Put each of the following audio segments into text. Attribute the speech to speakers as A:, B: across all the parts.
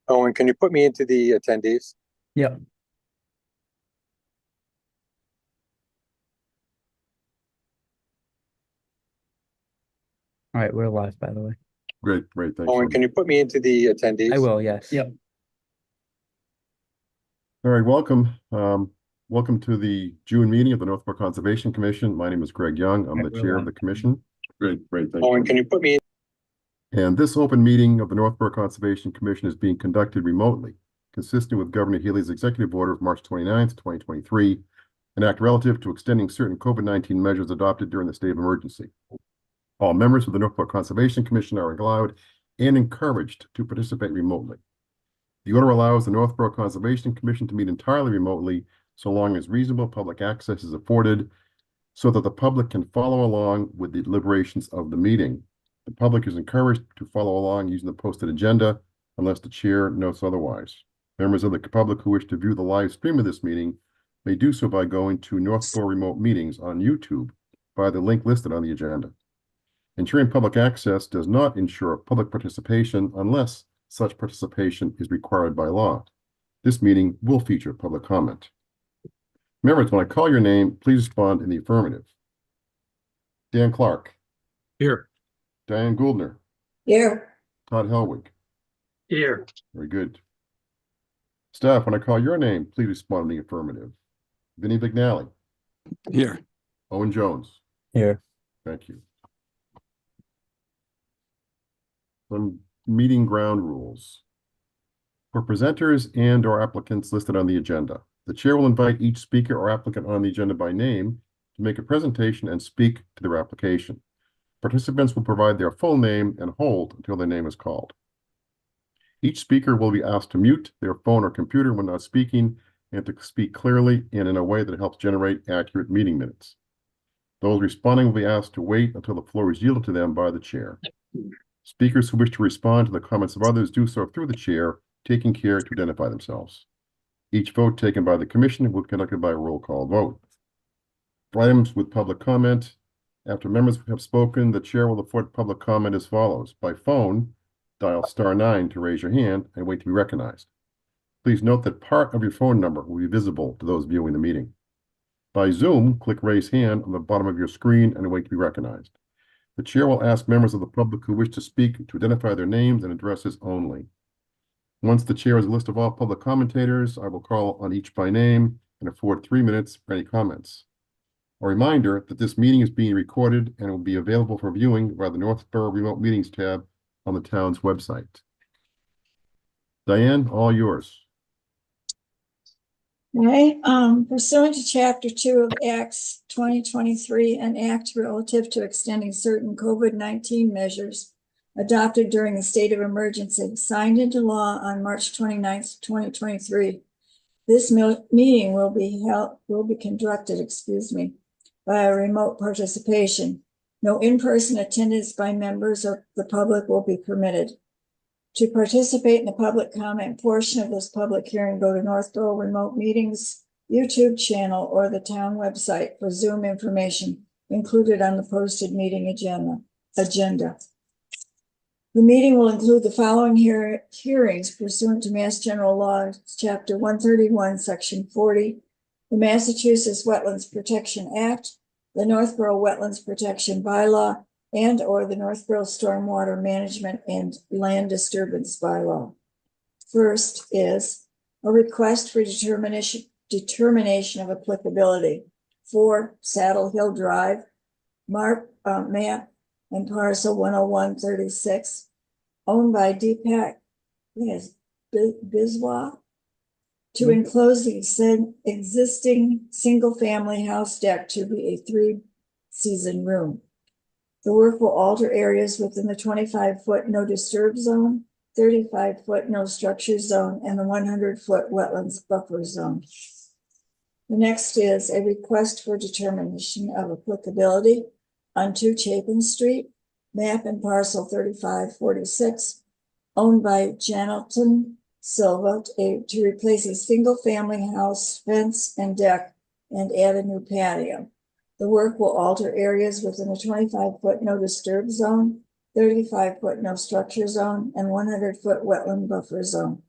A: Owen, can you put me into the attendees?
B: Yep. All right, we're live, by the way.
C: Great, thanks.
A: Owen, can you put me into the attendees?
B: I will, yes.
D: Yep.
C: All right, welcome. Welcome to the June meeting of the Northborough Conservation Commission. My name is Greg Young. I'm the chair of the commission. Great, thanks.
A: Owen, can you put me in?
C: And this open meeting of the Northborough Conservation Commission is being conducted remotely, consistent with Governor Healy's executive order of March 29th, 2023, an act relative to extending certain COVID-19 measures adopted during the state of emergency. All members of the Northborough Conservation Commission are allowed and encouraged to participate remotely. The order allows the Northborough Conservation Commission to meet entirely remotely so long as reasonable public access is afforded so that the public can follow along with the deliberations of the meeting. The public is encouraged to follow along using the posted agenda unless the chair notes otherwise. Members of the public who wish to view the live stream of this meeting may do so by going to Northborough Remote Meetings on YouTube via the link listed on the agenda. Ensuring public access does not ensure public participation unless such participation is required by law. This meeting will feature public comment. Members, when I call your name, please respond in the affirmative. Dan Clark.
D: Here.
C: Diane Gouldner.
E: Here.
C: Todd Helwig.
D: Here.
C: Very good. Staff, when I call your name, please respond in the affirmative. Vinnie Vignali.
D: Here.
C: Owen Jones.
B: Here.
C: Thank you. Some meeting ground rules. For presenters and/or applicants listed on the agenda, the chair will invite each speaker or applicant on the agenda by name to make a presentation and speak to their application. Participants will provide their full name and hold until their name is called. Each speaker will be asked to mute their phone or computer when not speaking and to speak clearly and in a way that helps generate accurate meeting minutes. Those responding will be asked to wait until the floor is yielded to them by the chair. Speakers who wish to respond to the comments of others do so through the chair, taking care to identify themselves. Each vote taken by the commission will be conducted by a roll call vote. For items with public comment, after members have spoken, the chair will afford public comment as follows. By phone, dial *9 to raise your hand and wait to be recognized. Please note that part of your phone number will be visible to those viewing the meeting. By Zoom, click raise hand on the bottom of your screen and wait to be recognized. The chair will ask members of the public who wish to speak to identify their names and addresses only. Once the chair has a list of all public commentators, I will call on each by name and afford 3 minutes for any comments. A reminder that this meeting is being recorded and will be available for viewing via the Northborough Remote Meetings tab on the town's website. Diane, all yours.
E: Okay, pursuant to Chapter 2 of Acts 2023, an act relative to extending certain COVID-19 measures adopted during the state of emergency, signed into law on March 29th, 2023. This meeting will be conducted, by a remote participation. No in-person attendance by members of the public will be permitted. To participate in the public comment portion of this public hearing, go to Northborough Remote Meetings YouTube channel or the town website for Zoom information included on the posted meeting agenda. The meeting will include the following hearings pursuant to Mass General Law, Chapter 131, Section 40, the Massachusetts Wetlands Protection Act, the Northborough Wetlands Protection Bylaw, and/or the Northborough Stormwater Management and Land Disturbance Bylaw. First is a request for determination of applicability for Saddle Hill Drive, map and parcel 10136, owned by Deepak Biswa, to enclose the existing single-family house deck to be a 3-season room. The work will alter areas within the 25-foot no disturb zone, 35-foot no structure zone, and the 100-foot wetlands buffer zone. The next is a request for determination of applicability on 2 Chapin Street, map and parcel 3546, owned by Janelton Silva, to replace a single-family house fence and deck and add a new patio. The work will alter areas within a 25-foot no disturb zone, 35-foot no structure zone, and 100-foot wetland buffer zone.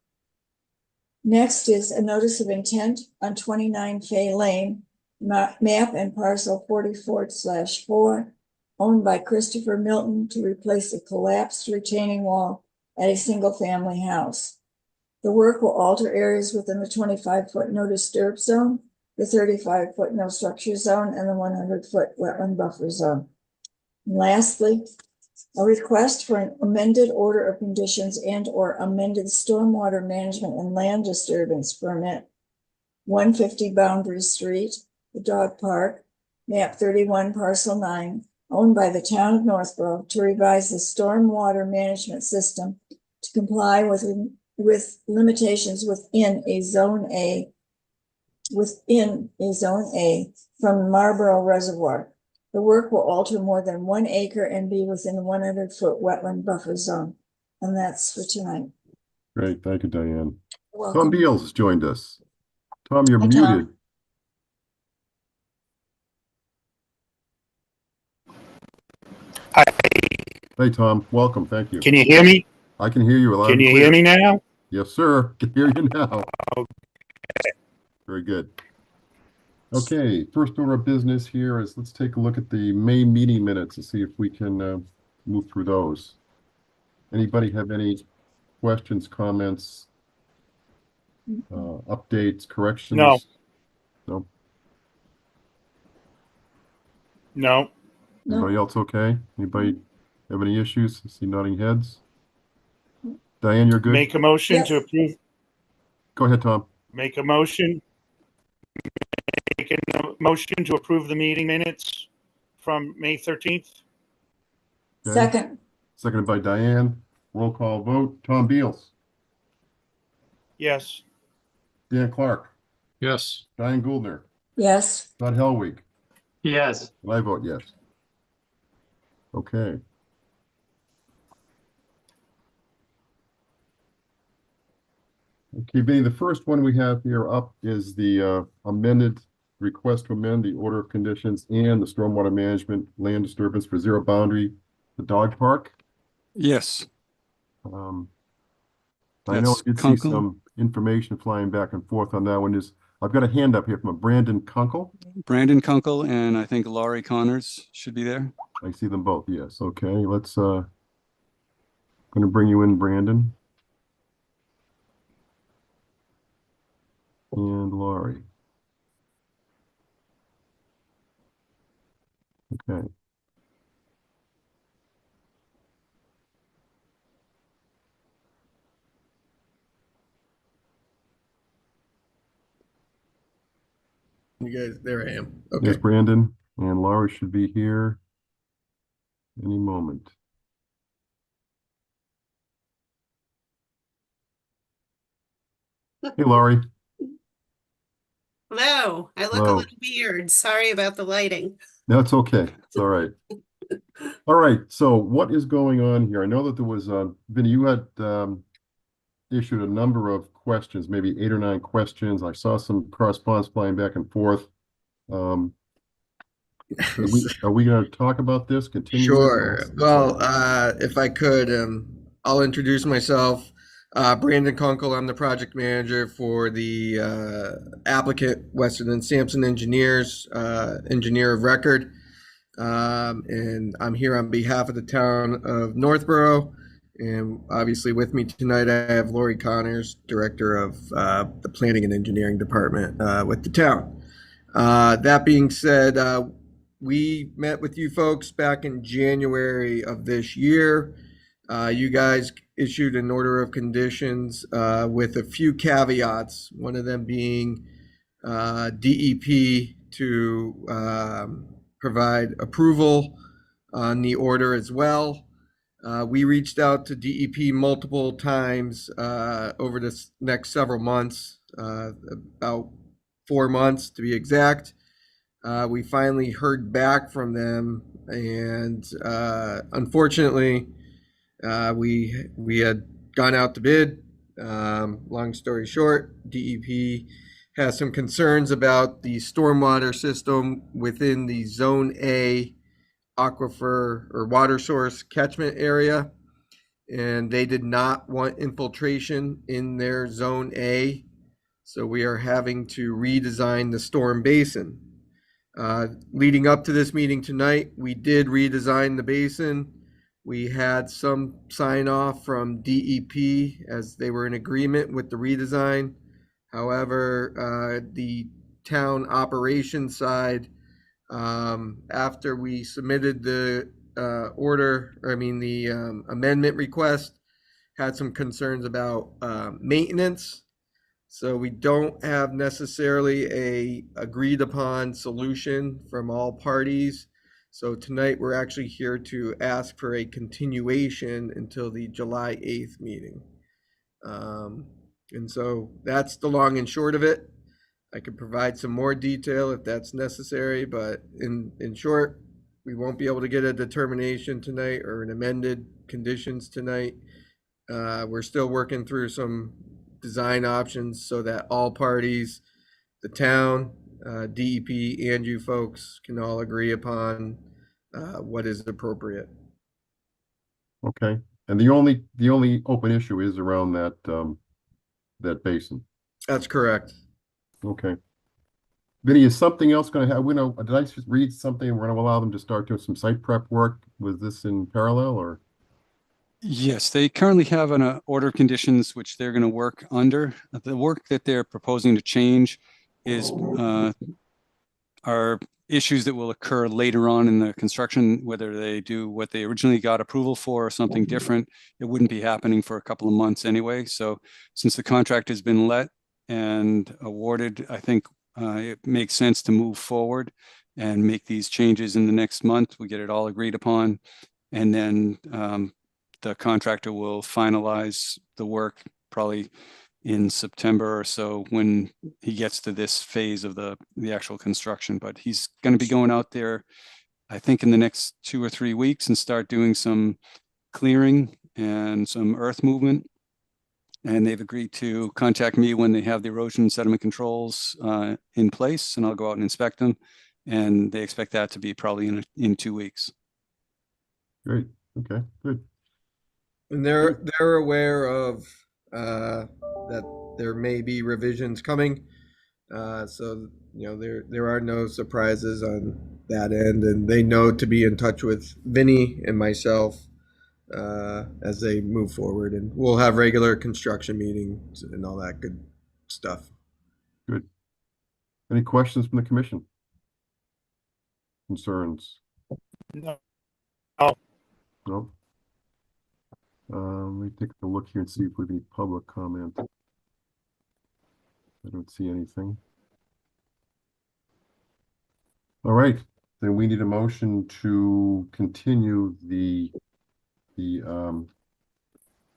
E: Next is a notice of intent on 29 Fay Lane, map and parcel 44/4, owned by Christopher Milton, to replace a collapsed retaining wall at a single-family house. The work will alter areas within the 25-foot no disturb zone, the 35-foot no structure zone, and the 100-foot wetland buffer zone. And lastly, a request for an amended order of conditions and or amended stormwater management and land disturbance permit, 150 Boundary Street, the dog park, map 31, parcel 9, owned by the town of Northborough, to revise the stormwater management system to comply with limitations within a zone A from Marlborough Reservoir. The work will alter more than 1 acre and be within the 100-foot wetland buffer zone. And that's for tonight.
C: Great, thank you, Diane. Tom
E: Welcome.
C: Beals has joined us. Tom, you're
E: Hi, Tom.
C: muted.
F: Hi,
C: Hey, Tom, welcome, thank you.
F: can you hear me?
C: I can hear you loud
F: Can
C: and
F: you
C: clear.
F: hear me now?
C: Yes, sir, can hear you now. Very good. Okay, first order of business here is let's take a look at the May meeting minutes and see if we can move through those. Anybody have any questions, comments, updates, corrections?
F: No.
C: No?
F: No.
E: No.
C: Anybody else okay? Anybody have any issues? I see nodding heads. Diane, you're good?
F: Make a motion
E: Yes.
F: to approve.
C: Go ahead, Tom.
F: Make a motion. Make a motion to approve the meeting minutes from May 13th.
C: Okay.
E: Second,
C: Seconded by Diane. Roll call vote. Tom Beals,
F: Yes.
C: Dan Clark,
D: Yes.
C: Diane Gouldner,
E: yes.
C: Todd Helwig.
D: Yes.
C: And I vote yes. Okay. Okay, Vinny, the first one we have here up is the amended request to amend the order of conditions and the stormwater management land disturbance for zero boundary, the dog park.
D: Yes.
C: I know I
D: That's
C: did see
D: Kunkel.
C: some information flying back and forth on that one. I've got a hand up here from a Brandon Kunkel.
D: Brandon Kunkel and I think Laurie Connors should be there.
C: I see them both, yes. Okay, let's gonna bring you in, Brandon. And Laurie. Okay.
G: You guys, there I am.
C: There's
G: Okay.
C: Brandon, and Laurie should be here any moment. Hey, Laurie.
H: Hello, I look
C: Hello.
H: a little weird. Sorry about the lighting.
C: That's okay. It's all right. All right. So what is going on here? I know that there was, Vinny, you had issued a number of questions, maybe 8 or 9 questions. I saw some correspondence flying back and forth. Are we going to talk about this? Continue?
G: Sure. Well, if I could, I'll introduce myself. Brandon Kunkel, I'm the project manager for the applicant, Weston and Sampson Engineers, engineer of record. And I'm here on behalf of the town of Northborough. And obviously with me tonight, I have Laurie Connors, director of the planning and engineering department with the town. That being said, we met with you folks back in January of this year. You guys issued an order of conditions with a few caveats, one of them being DEP to provide approval on the order as well. We reached out to DEP multiple times over the next several months, about 4 months to be exact. We finally heard back from them, and unfortunately, we had gone out to bid. Long story short, DEP has some concerns about the stormwater system within the Zone A aquifer or water source catchment area, and they did not want infiltration in their Zone A So we are having to redesign the storm basin. Leading up to this meeting tonight, we did redesign the basin. We had some sign off from DEP as they were in agreement with the redesign. However, the town operations side, after we submitted the amendment request, had some concerns about maintenance. So we don't have necessarily a agreed upon solution from all parties. So tonight we're actually here to ask for a continuation until the July 8th meeting. And so that's the long and short of it. I could provide some more detail if that's necessary, but in short, we won't be able to get a determination tonight or an amended conditions tonight. We're still working through some design options so that all parties, the town, DEP, and you folks can all agree upon what is appropriate.
C: Okay, and the only open issue is around that that basin.
G: That's correct.
C: Okay. Vinny, is something else going to have, did I just read something? We're going to allow them to start doing some site prep work. Was this in parallel or?
D: Yes, they currently have an order of conditions which they're going to work under. The work that they're proposing to change is are issues that will occur later on in the construction, whether they do what they originally got approval for or something different. It wouldn't be happening for a couple of months anyway. So since the contract has been let and awarded, I think it makes sense to move forward and make these changes in the next month. We get it all agreed upon, and then the contractor will finalize the work probably in September or so when he gets to this phase of the actual construction. But he's going to be going out there, I think, in the next 2 or 3 weeks and start doing some clearing and some earth movement. And they've agreed to contact me when they have the erosion and sediment controls in place, and I'll go out and inspect them. And they expect that to be probably in 2 weeks.
C: Great. Okay, good.
G: And they're aware of that there may be revisions coming. So there are no surprises on that end, and they know to be in touch with Vinny and myself as they move forward, and we'll have regular construction meetings and all that good stuff.
C: Good. Any questions from the commission? Concerns?
F: No.
C: No? Let me take a look here and see if we have any public comment. I don't see anything. All right, then we need a motion to continue the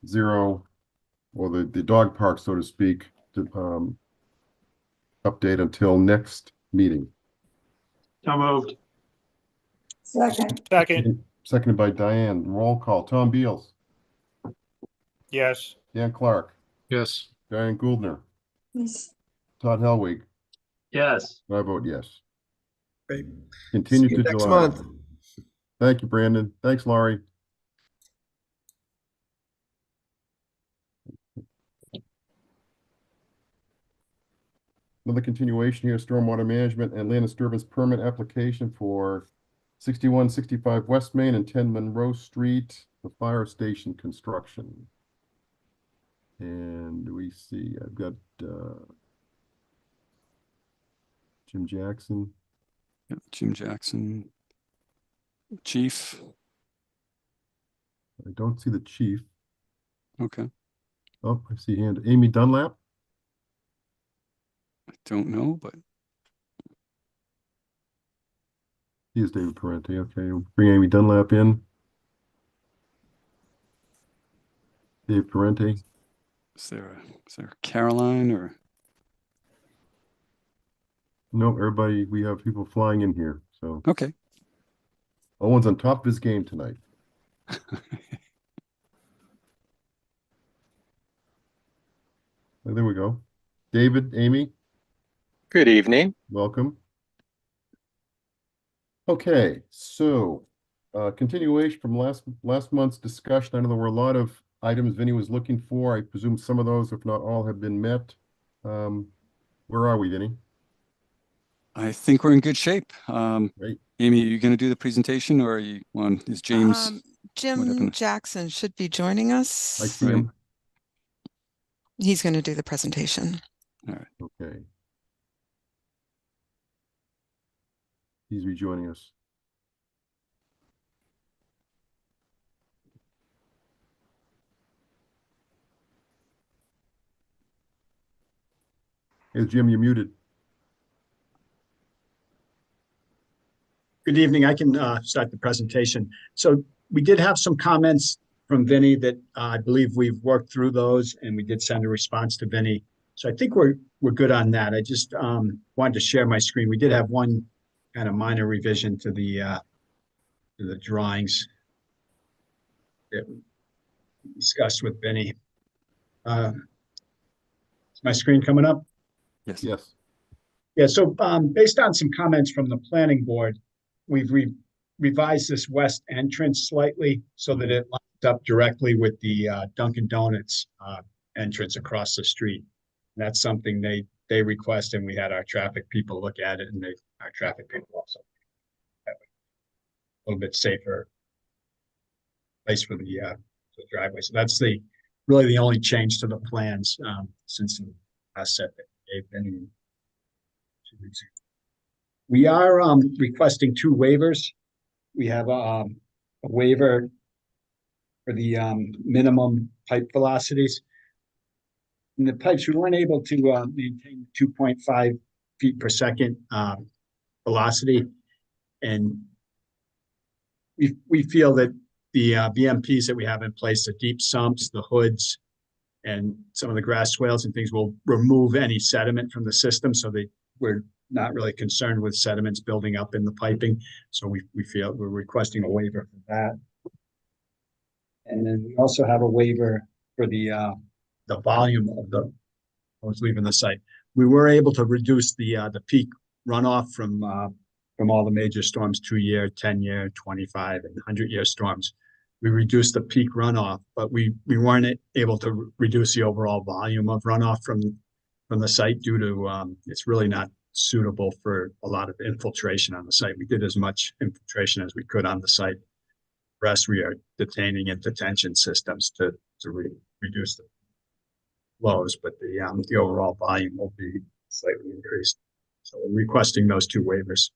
C: zero, or the dog park, so to speak, to update until next meeting.
F: So moved.
E: Second,
C: Seconded by Diane. Roll call. Tom Beals,
F: Yes.
C: Dan Clark,
I: Yes.
C: Diane Gouldner,
E: yes,
C: Todd Helwig.
I: Yes.
C: I vote yes.
G: Great.
C: Continue
G: See you
C: to
G: next
C: July.
G: month.
C: Thank you, Brandon. Thanks, Laurie. Another continuation here, stormwater management and land disturbance permit application for 6165 West Main and 10 Monroe Street, the fire station construction. And we see, I've got Jim Jackson.
D: Yep, Jim Jackson, Chief.
C: I don't see the chief.
D: Okay,
C: Oh, I see hand. Amy Dunlap.
D: I don't know, but
C: He is David Parente. Okay, we'll bring Amy Dunlap in. Dave Parente.
D: is there Caroline or?
C: No, everybody, we have people flying in here. So
D: Okay.
C: Owen's on top of his game tonight. There we go. David, Amy,
A: Good evening.
C: welcome. Okay, so continuation from last month's discussion. I know there were a lot of items Vinny was looking for. I presume some of those, if not all, have been met. Where are we, Vinny?
D: I think we're in good shape.
C: Great.
D: Amy, are you going to do the presentation or are you on, is James?
I: Um,
D: what
I: Jim
D: happened?
I: Jackson should be joining
C: I
I: us.
C: see
D: Right.
C: him.
I: He's going to do the presentation.
C: Okay. He's rejoining us. Hey, Jim, you're muted.
J: Good evening. I can start the presentation. So we did have some comments from Vinny that I believe we've worked through those, and we did send a response to Vinny. So I think we're good on that. I just wanted to share my screen. We did have one kind of minor revision to the drawings that we discussed with Vinny. Is my screen coming up?
D: Yes.
C: Yes.
J: Yeah, so based on some comments from the planning board, we've revised this west entrance slightly so that it lines up directly with the Dunkin' Donuts entrance across the street. And that's something they request, and we had our traffic people look at it, and our traffic people also have a little bit safer place for the driveway. So that's really the only change to the plans since the last set that they've been. We are requesting two waivers. We have a waiver for the minimum pipe velocities. In the pipes, we weren't able to maintain 2.5 feet per second velocity. And we feel that the BMPs that we have in place, the deep sumps, the hoods, and some of the grass swales and things will remove any sediment from the system. So we're not really concerned with sediments building up in the piping. So we feel we're requesting a waiver for that. And then we also have a waiver for the volume of I was leaving the site. We were able to reduce the peak runoff from all the major storms, 2-year, 10-year, 25 and 100-year storms. We reduced the peak runoff, but we weren't able to reduce the overall volume of runoff from the site due to it's really not suitable for a lot of infiltration on the site. We did as much infiltration as we could on the site. The rest we are detaining and detention systems to reduce the flows, but the overall volume will be slightly increased. So we're requesting those two waivers.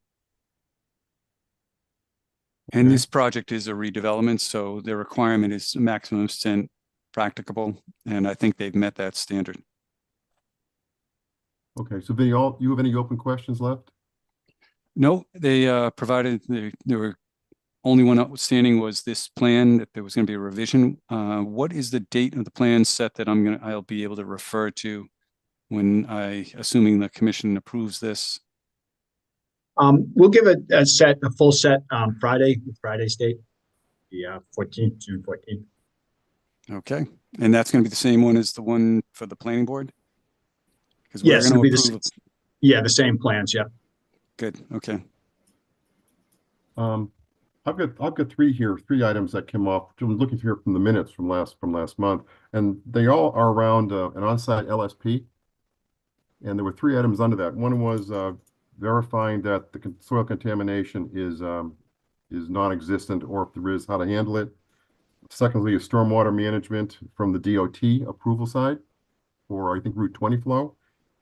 D: And this project is a redevelopment, so the requirement is maximum extent practicable, and I think they've met that standard.
C: Okay, so Vinny, you have any open questions left?
D: No, they provided, there were only one outstanding was this plan, that there was going to be a revision. What is the date of the plan set that I'll be able to refer to when assuming the commission approves this?
J: We'll give it a full set Friday's date, the 14th, June 14th.
D: Okay, and that's going to be the same one as the one for the planning board? Because we're
J: Yes,
D: going
J: it'll
D: to
J: be
D: approve.
J: the same plans. Yeah.
D: Good. Okay.
C: I've got three items that came off. I'm looking here from the minutes from last month, and they all are around an on-site LSP. And there were three items under that. One was verifying that the soil contamination is non-existent, or if there is, how to handle it. Secondly, is stormwater management from the DOT approval side for, I think, Route 20 flow.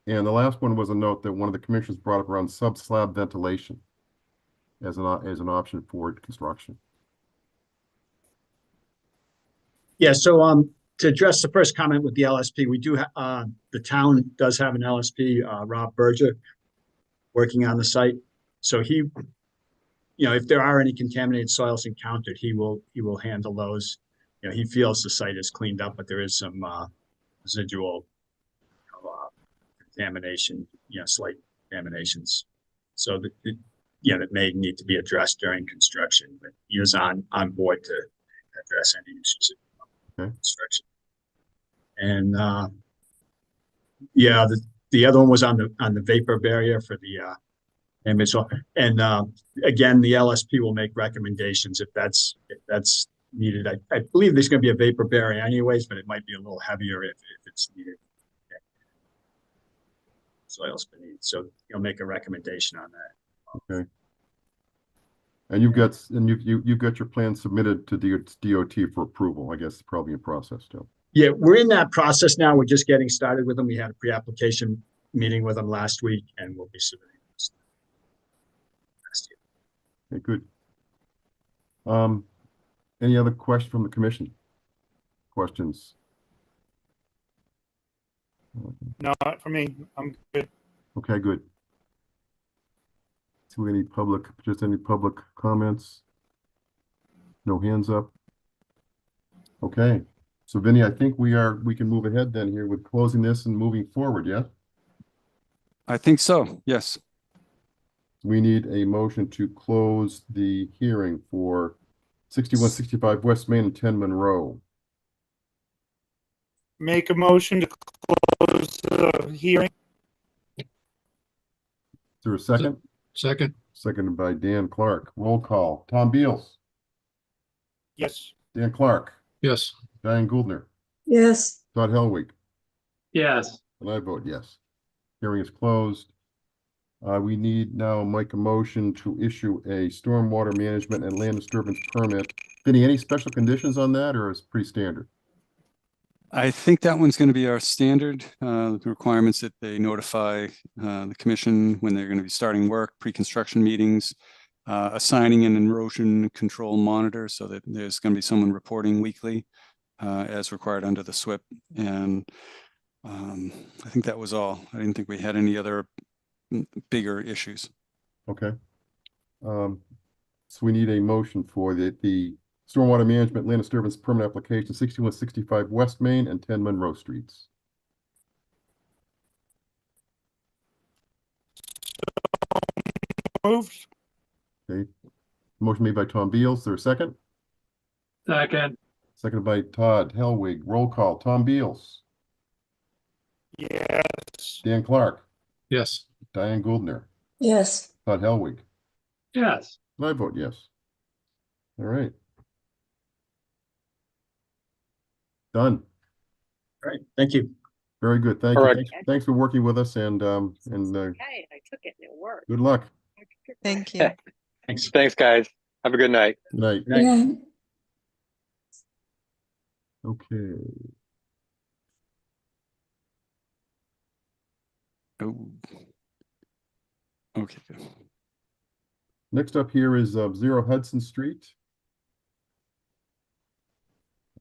C: And the last one was a note that one of the commissioners brought up around sub-slab ventilation as an option for construction.
J: Yeah. So to address the first comment with the LSP, we do the town does have an LSP, Rob Berger, working on the site. So he, if there are any contaminated soils encountered, he will handle those. He feels the site is cleaned up, but there is some residual contamination, slight contaminations. So that may need to be addressed during construction, but he is on board to address any issues in construction. And the other one was on the vapor barrier for the image. And again, the LSP will make recommendations if that's needed. I believe there's going to be a vapor barrier anyways, but it might be a little heavier if it's needed. soils beneath. So he'll make a recommendation on that.
C: Okay. And you've got your plan submitted to DOT for approval. I guess probably in process still.
J: Yeah, we're in that process now. We're just getting started with them. We had a pre-application meeting with them last week, and we'll be submitting this next year.
C: Okay, good. Any other questions from the commission? Questions?
F: Not for me. I'm good.
C: Okay, good. See any public comments? No hands up? Okay, so Vinny, I think we can move ahead then here with closing this and moving forward, yeah?
D: I think so, yes.
C: We need a motion to close the hearing for 6165 West Main and 10 Monroe.
F: Make a motion to close the hearing.
C: Is there a second?
K: Second.
C: Seconded by Dan Clark. Roll call. Tom Beals,
F: Yes.
C: Dan Clark,
K: Yes.
C: Diane Gouldner,
E: Yes,
C: Todd Helwig,
K: Yes.
C: and I vote yes. Hearing is closed. We need now make a motion to issue a stormwater management and land disturbance permit. Vinny, any special conditions on that, or is it pretty standard?
D: I think that one's going to be our standard requirements that they notify the commission when they're going to be starting work, pre-construction meetings, assigning an erosion control monitor so that there's going to be someone reporting weekly as required under the SWIP. And I think that was all. I didn't think we had any other bigger issues.
C: Okay. So we need a motion for the stormwater management land disturbance permit application 6165 West Main and 10 Monroe Streets.
F: Moved.
C: Okay. Motion made by Tom Beals. Is there a second?
K: Second.
C: Seconded by Todd Helwig. Roll call. Tom Beals,
F: Yes.
C: Dan Clark,
K: Yes.
C: Diane Gouldner,
E: yes,
C: Todd Helwig.
K: Yes.
C: And I vote yes. All right. Done.
J: All right, thank you.
C: Very good. Thank
A: All
C: you.
A: right.
C: Thanks for working with us and
H: Okay, I took it and it worked.
C: good luck.
I: Thank you.
J: Thanks.
A: Thanks, guys. Have a good night.
C: Good night.
J: Good night.
E: yeah.
C: Okay.
D: Oh. Okay. Good.
C: Next up here is 0 Hudson Street.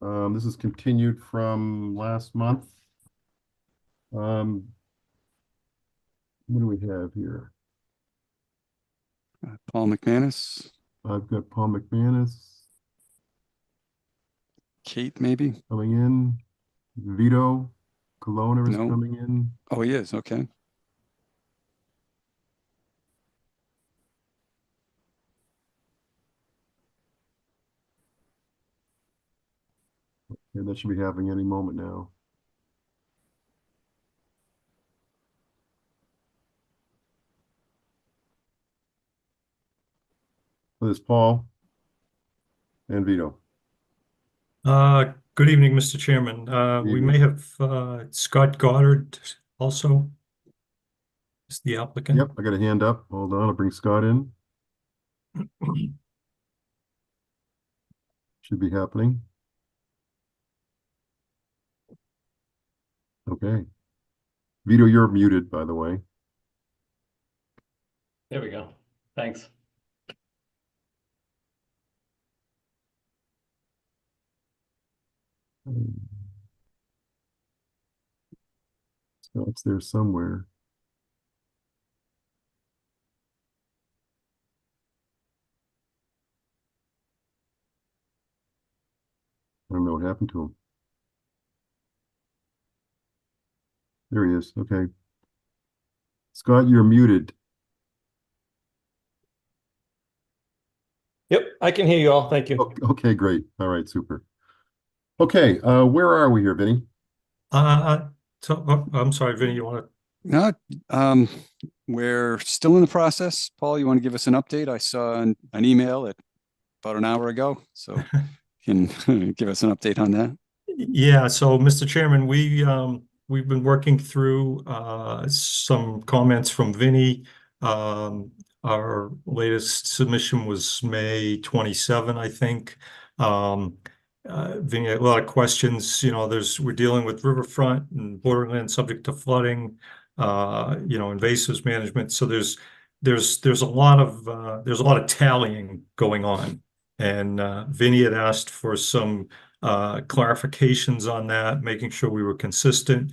C: This is continued from last month. What do we have here?
D: Paul McManus,
C: I've got Paul McManus
D: Kate, maybe?
C: coming in. Vito Colonna is
D: No.
C: coming in.
D: Oh, he is. Okay.
C: And that should be happening any moment now. So there's Paul and Vito.
K: Good evening, Mr. Chairman. We
C: Evening.
K: may have Scott Goddard also is the applicant.
C: Yep, I got a hand up. Hold on, I'll bring Scott in. Should be happening. Okay. Vito, you're muted, by the way.
K: There we go. Thanks.
C: Scott's there somewhere. I don't know what happened to him. There he is. Okay. Scott, you're muted.
K: Yep, I can hear you all. Thank you.
C: Okay, great. All right, super. Okay, where are we here, Vinny?
K: So, I'm sorry, Vinny, you want to?
D: No, we're still in the process. Paul, you want to give us an update? I saw an email at about an hour ago, so you can give us an update on that.
K: Yeah, so Mr. Chairman, we we've been working through some comments from Vinny. Our latest submission was May 27, I think. Vinny had a lot of questions. We're dealing with riverfront and borderland subject to flooding, invasives management. So there's a lot of tallying going on. And Vinny had asked for some clarifications on that, making sure we were consistent.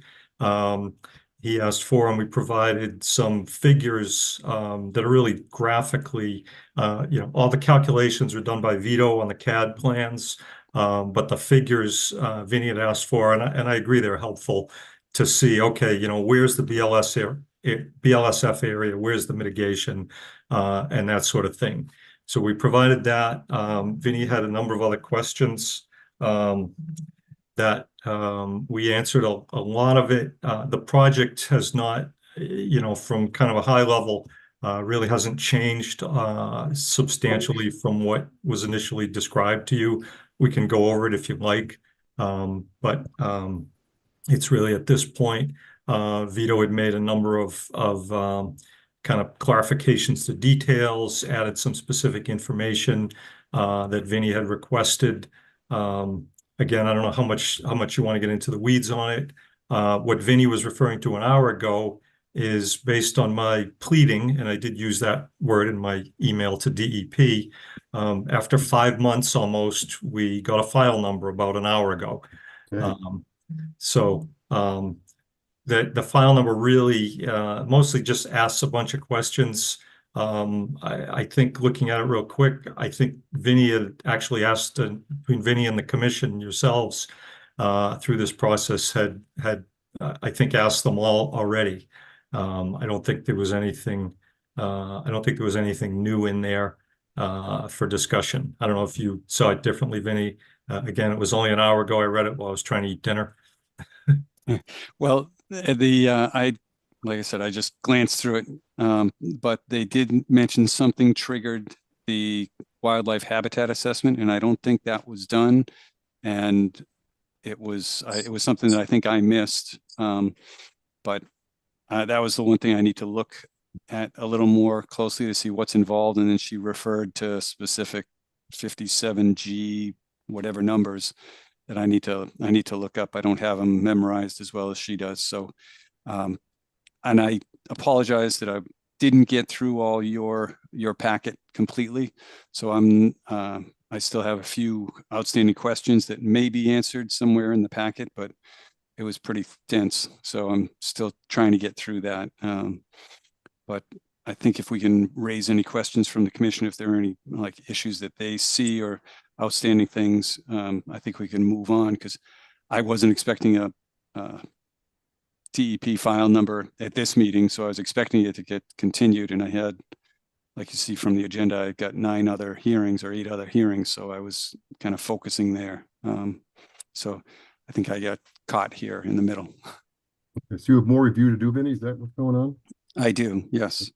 K: He asked for, and we provided some figures that are really graphically, all the calculations are done by Vito on the CAD plans, but the figures Vinny had asked for, and I agree they're helpful to see, okay, where's the BLSF area, where's the mitigation, and that sort of thing. So we provided that. Vinny had a number of other questions that we answered a lot of it. The project has not, from kind of a high level, really hasn't changed substantially from what was initially described to you. We can go over it if you like, but it's really at this point. Vito had made a number of kind of clarifications to details, added some specific information that Vinny had requested. Again, I don't know how much you want to get into the weeds on it. What Vinny was referring to an hour ago is based on my pleading, and I did use that word in my email to DEP. After 5 months almost, we got a file number about an hour ago.
C: Okay.
K: The file number really mostly just asks a bunch of questions. I think looking at it real quick, I think Vinny had actually asked, between Vinny and the commission yourselves through this process had I think asked them all already. I don't think there was anything new in there for discussion. I don't know if you saw it differently, Vinny. Again, it was only an hour ago. I read it while I was trying to eat dinner.
D: Well, like I said, I just glanced through it, but they did mention something triggered the wildlife habitat assessment, and I don't think that was done. And it was something that I think I missed, but that was the one thing I need to look at a little more closely to see what's involved. And then she referred to specific 57G whatever numbers that I need to look up. I don't have them memorized as well as she does. So, and I apologize that I didn't get through all your packet completely. So I still have a few outstanding questions that may be answered somewhere in the packet, but it was pretty dense. So I'm still trying to get through that. But I think if we can raise any questions from the commission, if there are any issues that they see or outstanding things, I think we can move on, because I wasn't expecting a DEP file number at this meeting. So I was expecting it to get continued, and I had, like you see from the agenda, I got 9 other hearings or 8 other hearings. So I was kind of focusing there. So I think I got caught here in the middle.
C: Okay, so you have more review to do, Vinny? Is that what's going on?
D: I do, yes.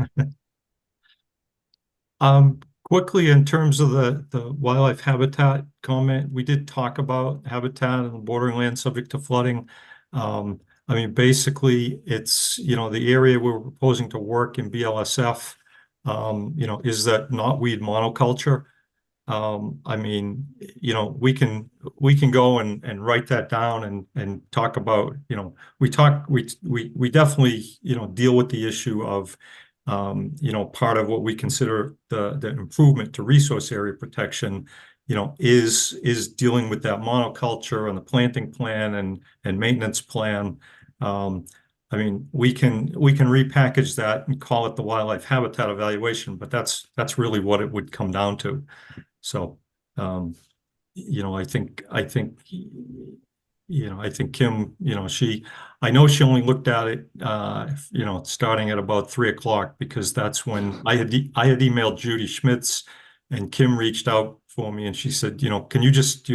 C: Okay.
K: Quickly, in terms of the wildlife habitat comment, we did talk about habitat and borderland subject to flooding. I mean, basically, it's, the area we're proposing to work in BLSF, is that knotweed monoculture. I mean, we can go and write that down and talk about, we definitely, deal with the issue of, part of what we consider the improvement to resource area protection, is dealing with that monoculture and the planting plan and maintenance plan. I mean, we can repackage that and call it the wildlife habitat evaluation, but that's really what it would come down to. So, I think Kim, I know she only looked at it, starting at about 3 o'clock, because that's when I had emailed Judy Schmitz, and Kim reached out for me, and she said, do you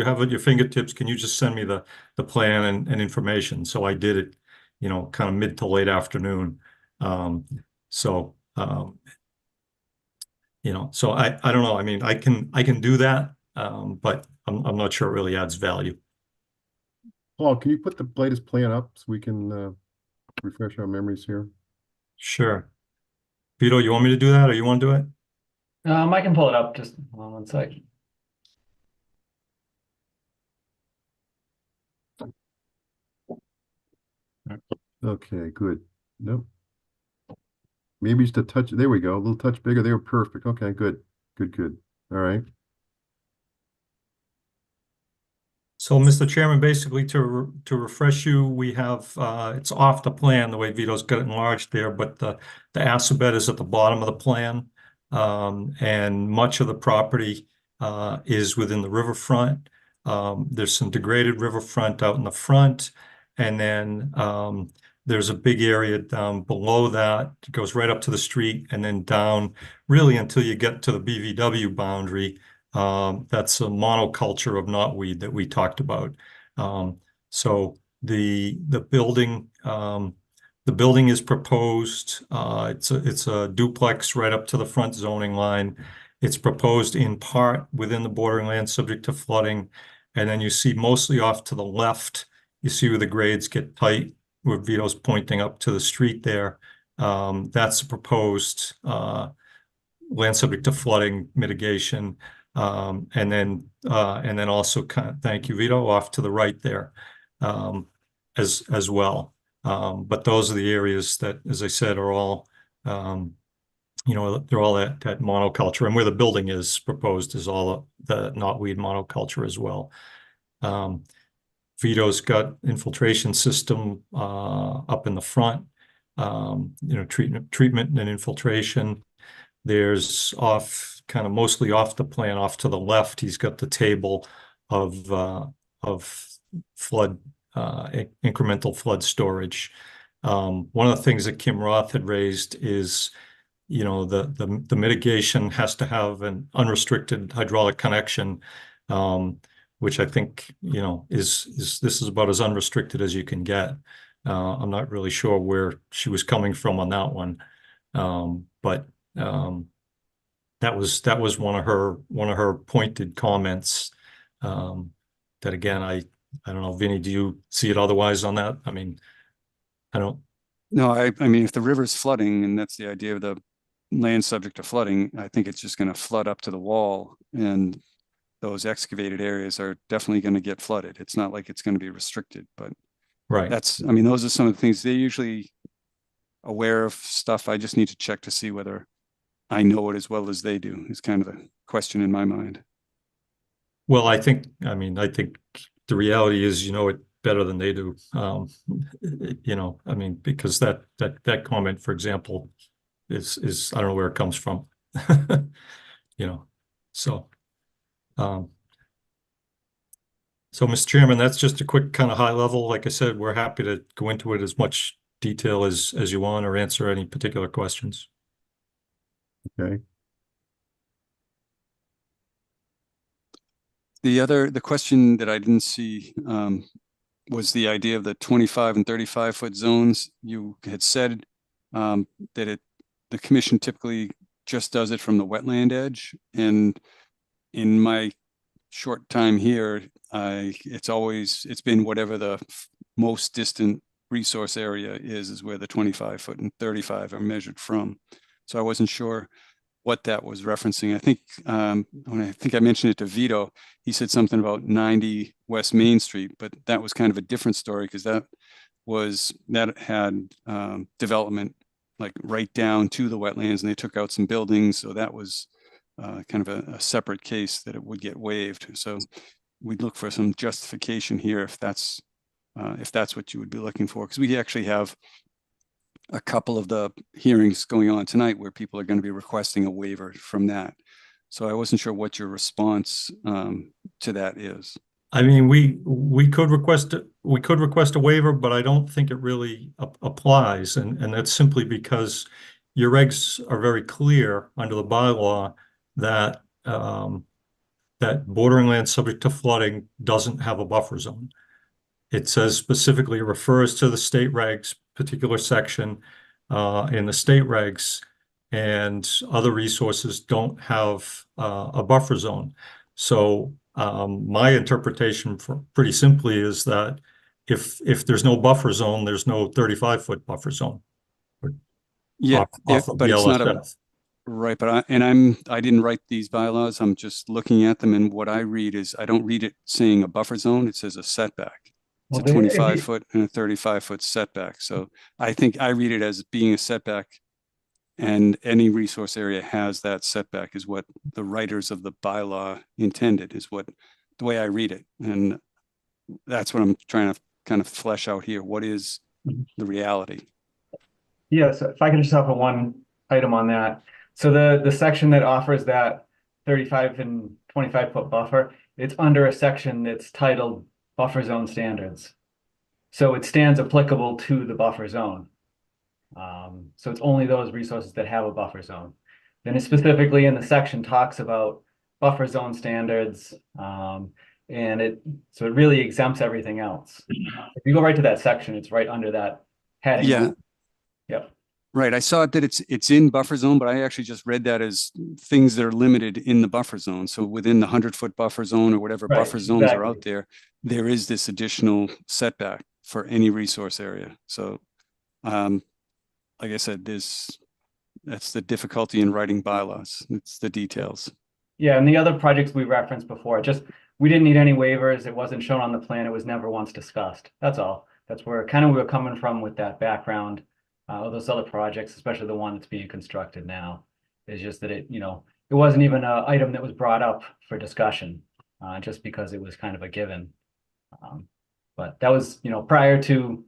K: have at your fingertips, can you just send me the plan and information? So I did it, kind of mid to late afternoon. So I don't know. I mean, I can do that, but I'm not sure it really adds value.
C: Paul, can you put the latest plan up so we can refresh our memories here?
K: Sure. Vito, you want me to do that or you want to do it?
B: I can pull it up. Just hold on one sec.
C: Okay, good. Nope. Maybe just a touch. There we go. A little touch bigger. They were perfect. Okay, good. Good. All right.
K: So, Mr. Chairman, basically to refresh you, we have, it's off the plan, the way Vito's got it enlarged there, but the Assabet is at the bottom of the plan. And much of the property is within the riverfront. There's some degraded riverfront out in the front. And then there's a big area down below that. It goes right up to the street and then down really until you get to the BVW boundary. That's a monoculture of knotweed that we talked about. So the building is proposed. It's a duplex right up to the front zoning line. It's proposed in part within the bordering land subject to flooding. And then you see mostly off to the left, you see where the grades get tight, where Vito's pointing up to the street there. That's the proposed land subject to flooding mitigation. And then also thank you, Vito, off to the right there as well. But those are the areas that, as I said, are all, they're all that monoculture, and where the building is proposed is all the knotweed monoculture as well. Vito's got infiltration system up in the front, treatment and infiltration. There's kind of mostly off the plan, off to the left, he's got the table of flood, incremental flood storage. One of the things that Kim Roth had raised is, the mitigation has to have an unrestricted hydraulic connection, which I think, this is about as unrestricted as you can get. I'm not really sure where she was coming from on that one. But that was one of her pointed comments. That again, I don't know, Vinny, do you see it otherwise on that? I mean, I don't.
D: No, I mean, if the river's flooding, and that's the idea of the land subject to flooding, I think it's just going to flood up to the wall, and those excavated areas are definitely going to get flooded. It's not like it's going to be restricted, but
K: right.
D: Those are some of the things they're usually aware of stuff. I just need to check to see whether I know it as well as they do, is kind of the question in my mind.
K: Well, I think the reality is, it better than they do. Because that comment, for example, is I don't know where it comes from. So Mr. Chairman, that's just a quick kind of high level. Like I said, we're happy to go into it as much detail as you want, or answer any particular questions.
C: Okay.
D: The question that I didn't see was the idea of the 25 and 35 foot zones. You had said that the commission typically just does it from the wetland edge, and in my short time here, it's been whatever the most distant resource area is where the 25 foot and 35 are measured from. So I wasn't sure what that was referencing. I think I mentioned it to Vito, he said something about 90 West Main Street, but that was kind of a different story, because that had development like right down to the wetlands, and they took out some buildings. So that was kind of a separate case that it would get waived. So we'd look for some justification here if that's what you would be looking for, because we actually have a couple of the hearings going on tonight where people are going to be requesting a waiver from that. So I wasn't sure what your response to that is.
K: I mean, we could request a waiver, but I don't think it really applies, and that's simply because your regs are very clear under the bylaw that that bordering land subject to flooding doesn't have a buffer zone. It says specifically, it refers to the state regs, particular section in the state regs, and other resources don't have a buffer zone. So my interpretation pretty simply is that if there's no buffer zone, there's no 35-foot buffer zone.
D: Yeah,
K: Off of
D: but it's not a,
K: BLSF.
D: right, but I didn't write these bylaws. I'm just looking at them, and what I read is, I don't read it saying a buffer zone. It says a setback. It's
B: Well,
D: a
B: if you-
D: 25-foot and a 35-foot setback. So I think I read it as being a setback, and any resource area has that setback, is what the writers of the bylaw intended, is what the way I read it. And that's what I'm trying to kind of flesh out here. What is the reality?
L: Yeah, so if I can just offer one item on that. So the section that offers that 35 and 25-foot buffer, it's under a section that's titled buffer zone standards. So it stands applicable to the buffer zone. So it's only those resources that have a buffer zone. Then it specifically in the section talks about buffer zone standards, and it really exempts everything else. If you go right to that section, it's right under that heading.
D: Yeah.
L: Yep.
D: Right. I saw that it's in buffer zone, but I actually just read that as things that are limited in the buffer zone. So within the 100-foot buffer zone or whatever
L: Right,
D: buffer zones are
L: exactly.
D: out there, there is this additional setback for any resource area. So, like I said, that's the difficulty in writing bylaws. It's the details.
L: Yeah, and the other projects we referenced before, we didn't need any waivers. It wasn't shown on the plan. It was never once discussed. That's all. That's where kind of we were coming from with that background. Of those other projects, especially the one that's being constructed now, is just that it wasn't even an item that was brought up for discussion, just because it was kind of a given. But that was, prior to,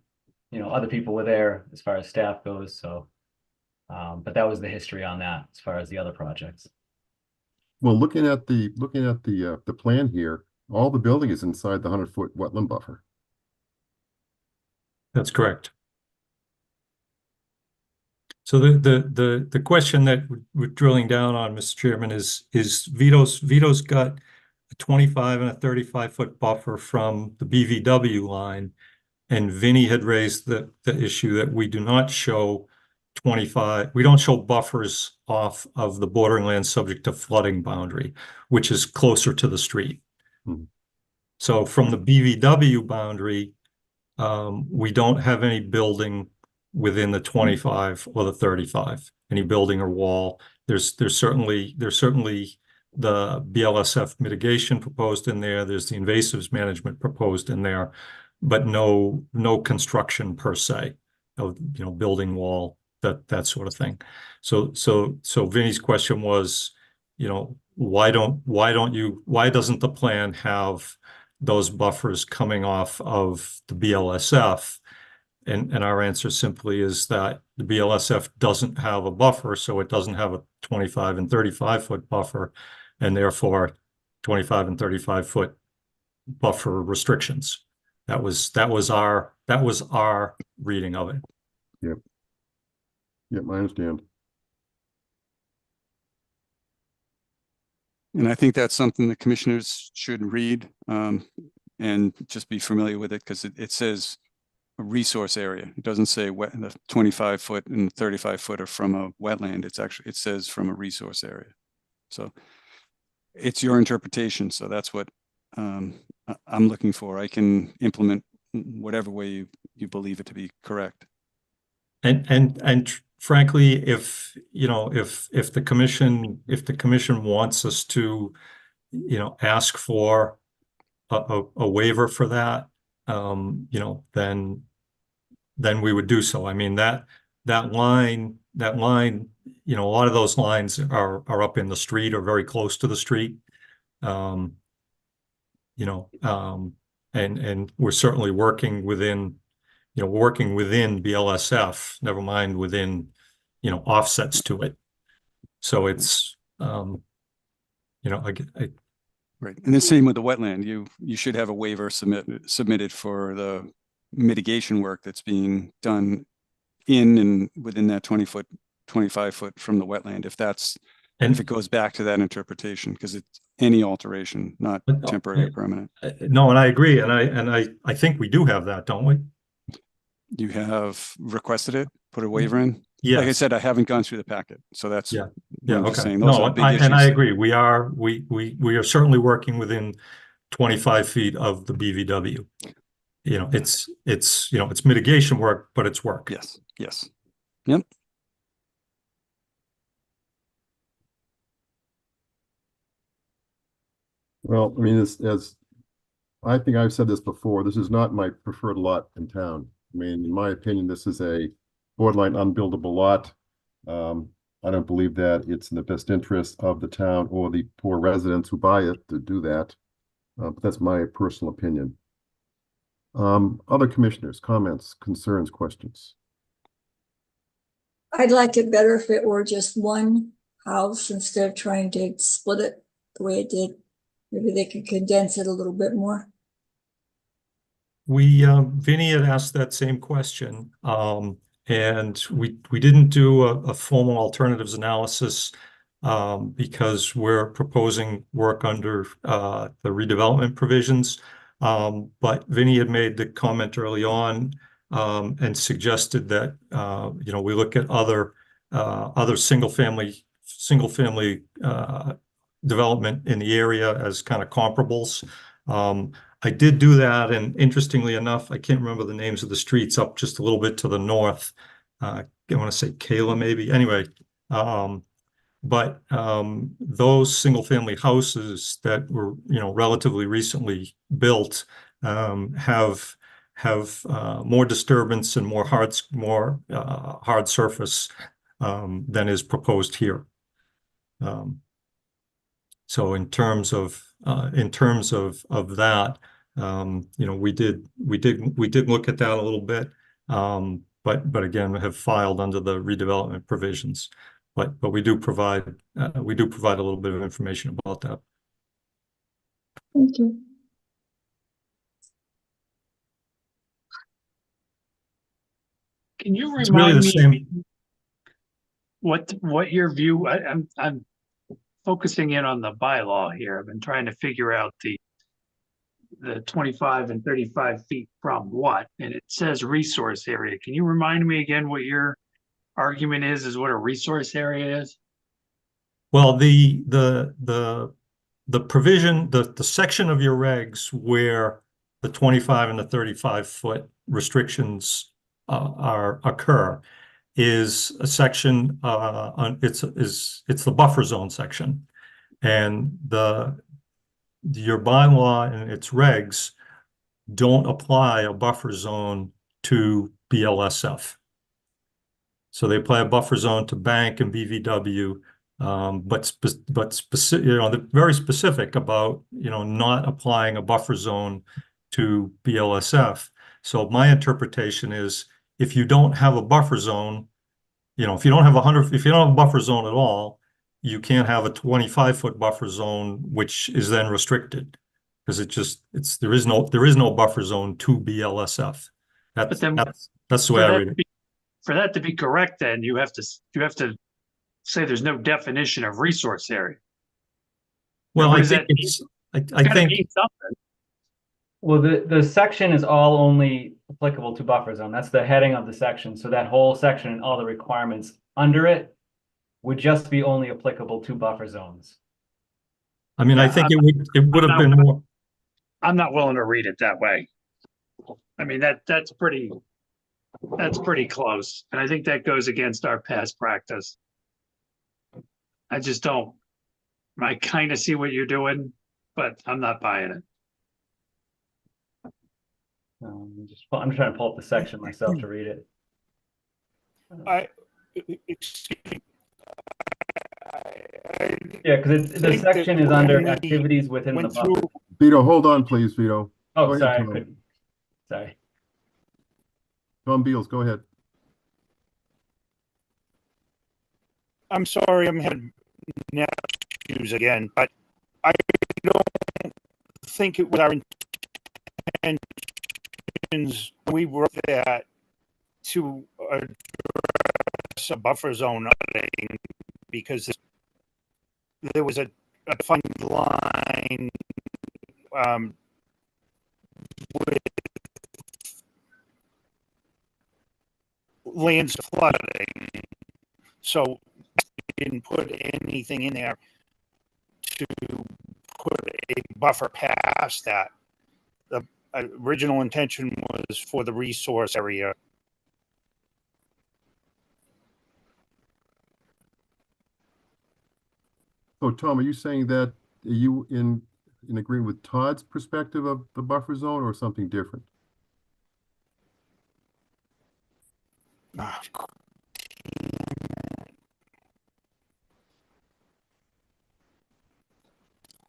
L: other people were there as far as staff goes. So, but that was the history on that as far as the other projects.
C: Well, looking at the plan here, all the building is inside the 100-foot wetland buffer.
K: That's correct. So the question that we're drilling down on, Mr. Chairman, is Vito's got a 25 and a 35-foot buffer from the BVW line, and Vinny had raised the issue that we do not show 25. We don't show buffers off of the bordering land subject to flooding boundary, which is closer to the street.
C: Hmm.
K: So from the BVW boundary, we don't have any building within the 25 or the 35, any building or wall. There's certainly the BLSF mitigation proposed in there. There's the invasives management proposed in there, but no construction per se of building wall, that sort of thing. So Vinny's question was, why doesn't the plan have those buffers coming off of the BLSF? And our answer simply is that the BLSF doesn't have a buffer, so it doesn't have a 25 and 35-foot buffer, and therefore 25 and 35-foot buffer restrictions. That was our reading of it.
C: Yep, I understand.
D: And I think that's something the commissioners should read, and just be familiar with it, because it says a resource area. It doesn't say the 25-foot and 35-foot are from a wetland. It says from a resource area. So it's your interpretation. So that's what I'm looking for. I can implement whatever way you believe it to be correct.
K: And frankly, if the commission wants us to, ask for a waiver for that, then we would do so. I mean, that line, a lot of those lines are up in the street or very close to the street. And we're certainly working within BLSF, never mind within, offsets to it. So it's,
D: Right. And the same with the wetland. You should have a waiver submitted for the mitigation work that's being done in and within that 20-foot, 25-foot from the wetland, if it goes back to that interpretation, because it's any alteration, not temporary or permanent.
K: No, and I agree. And I think we do have that, don't we?
D: You have requested it, put a waiver in?
K: Yes.
D: Like I said, I haven't gone through the packet, so that's
K: Yeah.
D: what I'm
K: Okay.
D: just saying. Those
K: No,
D: are big
K: and I
D: issues.
K: agree. We are certainly working within 25 feet of the BVW. it's mitigation work, but it's work.
D: Yes, yes. Yep.
C: Well, I mean, as I think I've said this before, this is not my preferred lot in town. I mean, in my opinion, this is a borderline unbuildable lot. I don't believe that it's in the best interest of the town or the poor residents who buy it to do that. But that's my personal opinion. Other commissioners, comments, concerns, questions?
E: I'd like it better if it were just one house instead of trying to split it the way it did. Maybe they could condense it a little bit more.
K: Vinny had asked that same question, and we didn't do a formal alternatives analysis because we're proposing work under the redevelopment provisions. But Vinny had made the comment early on and suggested that we look at other single family development in the area as kind of comparables. I did do that, and interestingly enough, I can't remember the names of the streets up just a little bit to the north. I want to say Kayla, maybe. Anyway, but those single-family houses that were, relatively recently built have more disturbance and more hard surface than is proposed here. So in terms of that, we did look at that a little bit, but again, have filed under the redevelopment provisions. But we do provide a little bit of information about that.
E: Thank you.
M: Can you
K: It's really
M: remind
K: the
M: me
K: same.
M: what your view? I'm focusing in on the bylaw here. I've been trying to figure out the 25 and 35 feet from what, and it says resource area. Can you remind me again what your argument is what a resource area is?
K: Well, the provision, the section of your regs where the 25 and the 35 foot restrictions occur is a section it's the buffer zone section, and your bylaw and its regs don't apply a buffer zone to BLSF. So they apply a buffer zone to bank and BVW, but specific, they're very specific about not applying a buffer zone to BLSF. So my interpretation is, if you don't have a buffer zone, if you don't have a buffer zone at all, you can't have a 25-foot buffer zone, which is then restricted, because there is no buffer zone to BLSF. That's the way I read it.
M: For that to be correct, then you have to say there's no definition of resource area.
K: Well, I think
L: Well, the section is all only applicable to buffer zone. That's the heading of the section. So that whole section and all the requirements under it would just be only applicable to buffer zones.
K: I mean, I think it would have been more.
M: I'm not willing to read it that way. I mean, that's pretty close. And I think that goes against our past practice. I just don't. I kind of see what you're doing, but I'm not buying it.
L: I'm trying to pull up the section myself to read it. Yeah, because the section is under activities within the buffer.
C: Vito, hold on, please, Vito.
L: Oh, sorry. Sorry.
C: Tom Beals, go ahead.
F: I'm sorry, I'm having net issues again, but I don't think it was our intentions we wrote that to address a buffer zone because there was a fine line with lands flooding, so didn't put anything in there to put a buffer past that. original intention was for the resource area.
C: So Tom, are you saying that, are you in agreement with Todd's perspective of the buffer zone or something different?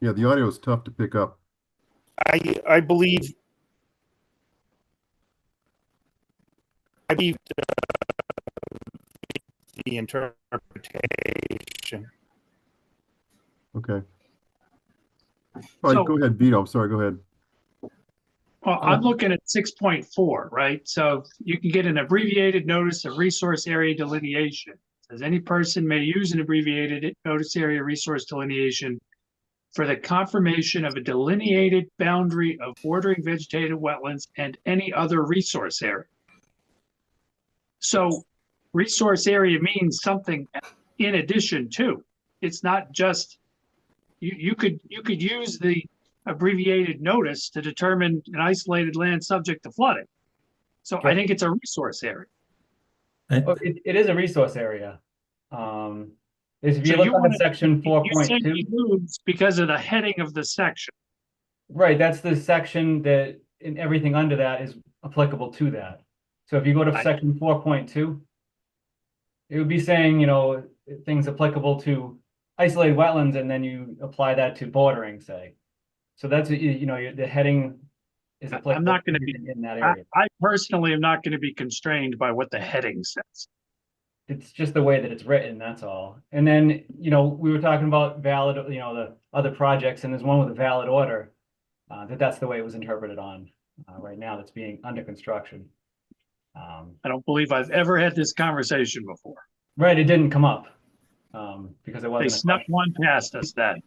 C: Yeah, the audio is tough to pick up.
F: I believe the interpretation.
C: Okay. All right,
M: So-
C: go ahead, Vito. I'm sorry, go ahead.
M: Well, I'm looking at 6.4, right? So you can get an abbreviated notice of resource area delineation. It says any person may use an abbreviated notice area resource delineation for the confirmation of a delineated boundary of bordering vegetated wetlands and any other resource area. So resource area means something in addition to. It's not just, you could use the abbreviated notice to determine an isolated land subject to flooding. So I think it's a resource area.
L: Oh, it is a resource area. If you
M: So
L: look
M: you
L: on
M: wanna-
L: section
M: You said
L: 4.2,
M: removes because of the heading of the section.
L: right, that's the section that, and everything under that is applicable to that. So if you go to section 4.2, it would be saying, you know, things applicable to isolated wetlands, and then you apply that to bordering, say. So that's, you know, the heading is applicable.
M: I'm not going to be
L: in that
M: I,
L: area.
M: I personally am not going to be constrained by what the heading says.
L: It's just the way that it's written, that's all. And then, you know, we were talking about valid, you know, the other projects, and there's one with a valid order. That's the way it was interpreted on right now, that's being under construction.
M: I don't believe I've ever had this conversation before.
L: Right, it didn't come up because it
M: They
L: wasn't. a
M: snuck
L: question.
M: one past us then.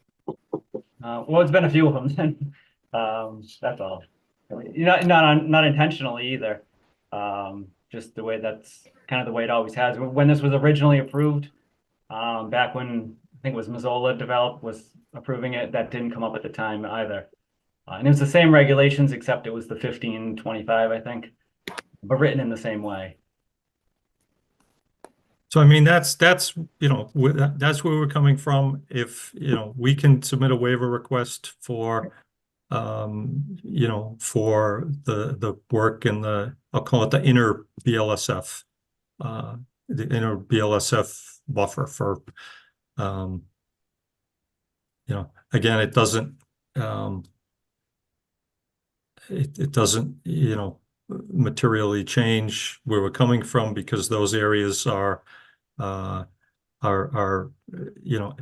L: Well, it's been a few of them then. That's all. Not intentionally either. Just the way that's kind of the way it always has. When this was originally approved, back when I think it was Mazzola was approving it, that didn't come up at the time either. And it was the same regulations, except it was the 1525, I think, but written in the same way.
K: So I mean, that's, you know, that's where we're coming from. If, you know, we can submit a waiver request for, you know, for the work in the, I'll call it the inner BLSF, the inner BLSF buffer for, you know, again, it doesn't, it doesn't, you know, materially change where we're coming from, because those areas are, you know,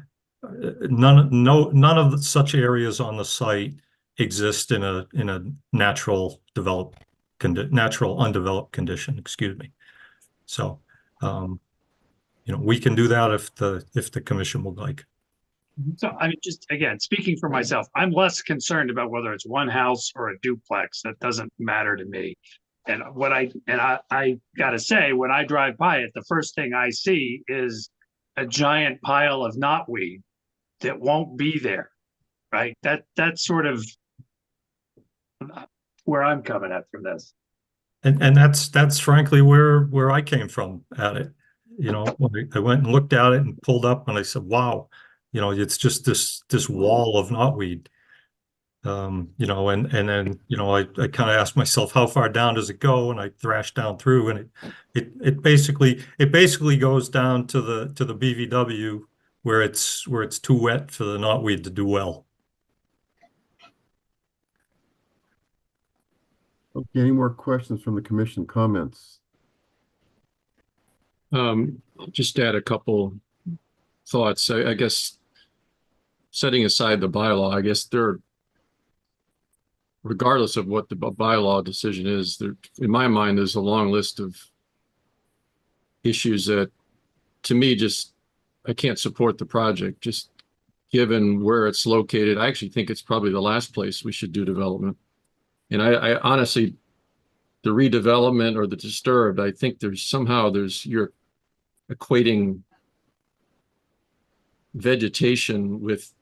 K: none of such areas on the site exist in a natural undeveloped condition, excuse me. So, you know, we can do that if the commission would like.
M: So I mean, just again, speaking for myself, I'm less concerned about whether it's one house or a duplex. That doesn't matter to me. And I gotta say, when I drive by it, the first thing I see is a giant pile of knotweed that won't be there, right? That's sort of where I'm coming at from this.
K: And that's frankly where I came from at it. You know, when I went and looked at it and pulled up, and I said, wow, you know, it's just this wall of knotweed. You know, and then, you know, I kind of asked myself, how far down does it go? And I thrashed down through, and it basically goes down to the BVW where it's too wet for the knotweed to do well.
C: Okay, any more questions from the commission, comments?
N: Just add a couple thoughts. I guess setting aside the bylaw, I guess regardless of what the bylaw decision is, there, in my mind, there's a long list of issues that, to me, just, I can't support the project, just given where it's located. I actually think it's probably the last place we should do development. And I honestly, the redevelopment or the disturbed, I think you're equating vegetation with,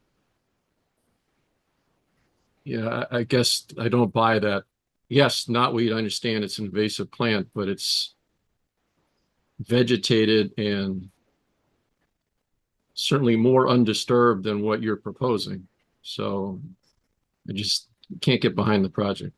N: yeah, I guess I don't buy that yes, knotweed, I understand it's an invasive plant, but it's vegetated and certainly more undisturbed than what you're proposing. So I just can't get behind the project.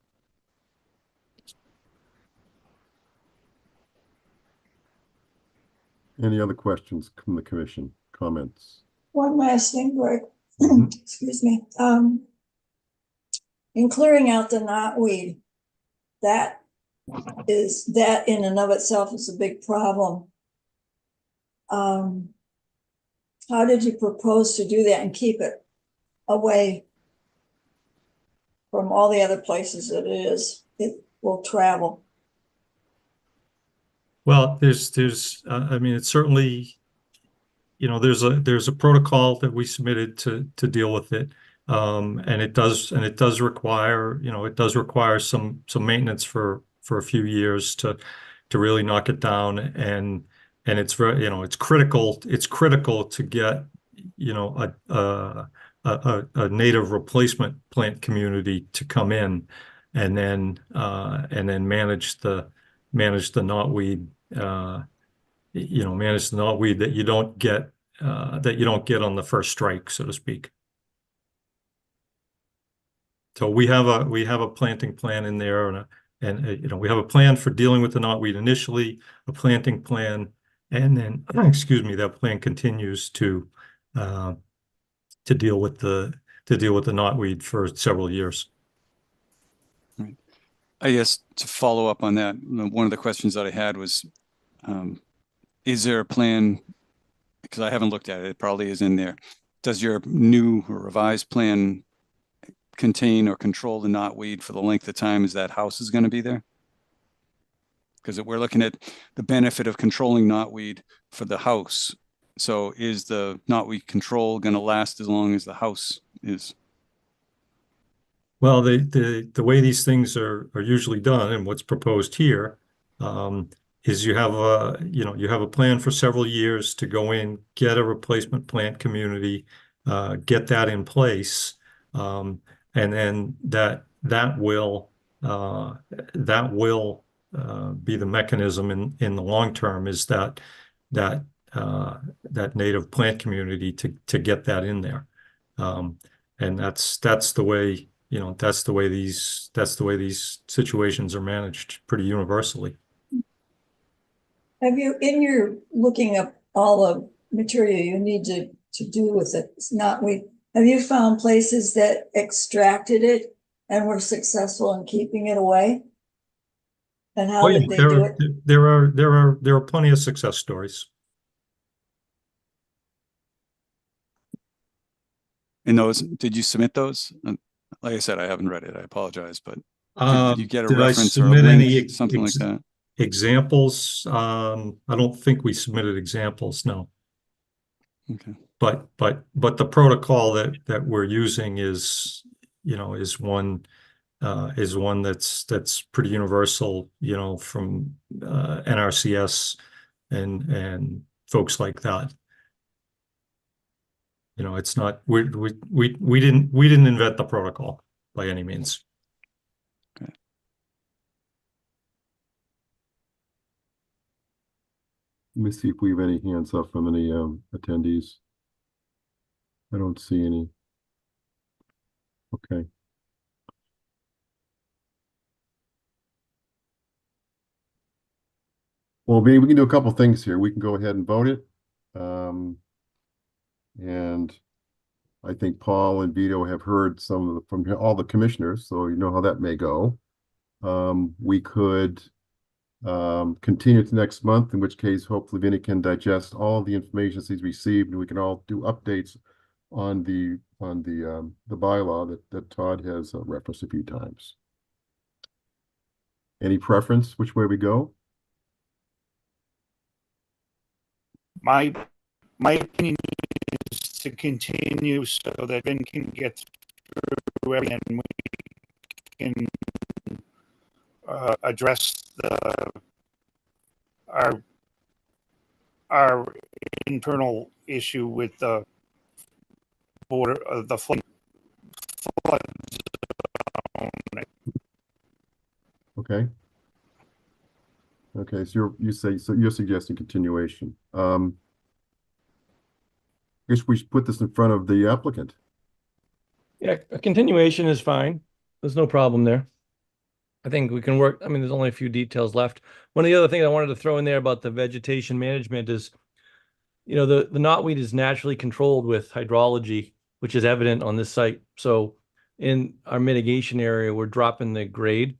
C: Any other questions from the commission? Comments?
E: One last thing, Greg.
C: Mhm.
E: Excuse me. In clearing out the knotweed, that in and of itself is a big problem. How did you propose to do that and keep it away from all the other places that it will travel?
K: Well, I mean, it's certainly, you know, there's a protocol that we submitted to deal with it. And it does require, you know, it does require some maintenance for a few years to really knock it down. And it's very, you know, it's critical to get, you know, a native replacement plant community to come in and then manage the knotweed, you know, manage the knotweed that you don't get on the first strike, so to speak. So we have a planting plan in there, and you know, we have a plan for dealing with the knotweed initially, a planting plan, and then excuse me, that plan continues to deal with the knotweed for several years.
D: Right. I guess to follow up on that, one of the questions that I had was, is there a plan? Because I haven't looked at it. It probably is in there. Does your new or revised plan contain or control the knotweed for the length of time as that house is going to be there? Because we're looking at the benefit of controlling knotweed for the house. So is the knotweed control going to last as long as the house is?
K: Well, the way these things are usually done, and what's proposed here, is you have a plan for several years to go in, get a replacement plant community, get that in place, and then that will be the mechanism in the long term, is that native plant community to get that in there, and that's the way, you know, that's the way these situations are managed pretty universally.
E: Have you, in your looking up all the material you need to do with it, knotweed, have you found places that extracted it and were successful in keeping it away? And how did they do it?
K: There are plenty of success stories.
D: And those, did you submit those? Like I said, I haven't read it. I apologize, but did you get a reference or a link, something like that?
K: Examples? I don't think we submitted examples, no.
D: Okay.
K: But the protocol that we're using is, you know, is one that's pretty universal, you know, from NRCS and folks like that. You know, it's not, we didn't invent the protocol by any means.
D: Okay.
C: Let me see if we have any hands up from any attendees. I don't see any. Okay. Well, maybe we can do a couple things here. We can go ahead and vote it. And I think Paul and Vito have heard from all the commissioners, so you know how that may go. We could continue to next month, in which case hopefully Vinny can digest all of the information he's received, and we can all do updates on the bylaw that Todd has referenced a few times. Any preference which way we go?
F: My opinion is to continue so that Vin can get through everything and we can address our internal issue with the border of the flood zone.
C: Okay. Okay, so you're suggesting continuation. I guess we should put this in front of the applicant.
O: Yeah, a continuation is fine. There's no problem there. I think we can work. I mean, there's only a few details left. One of the other things I wanted to throw in there about the vegetation management is, you know, the knotweed is naturally controlled with hydrology, which is evident on this site. So in our mitigation area, we're dropping the grade,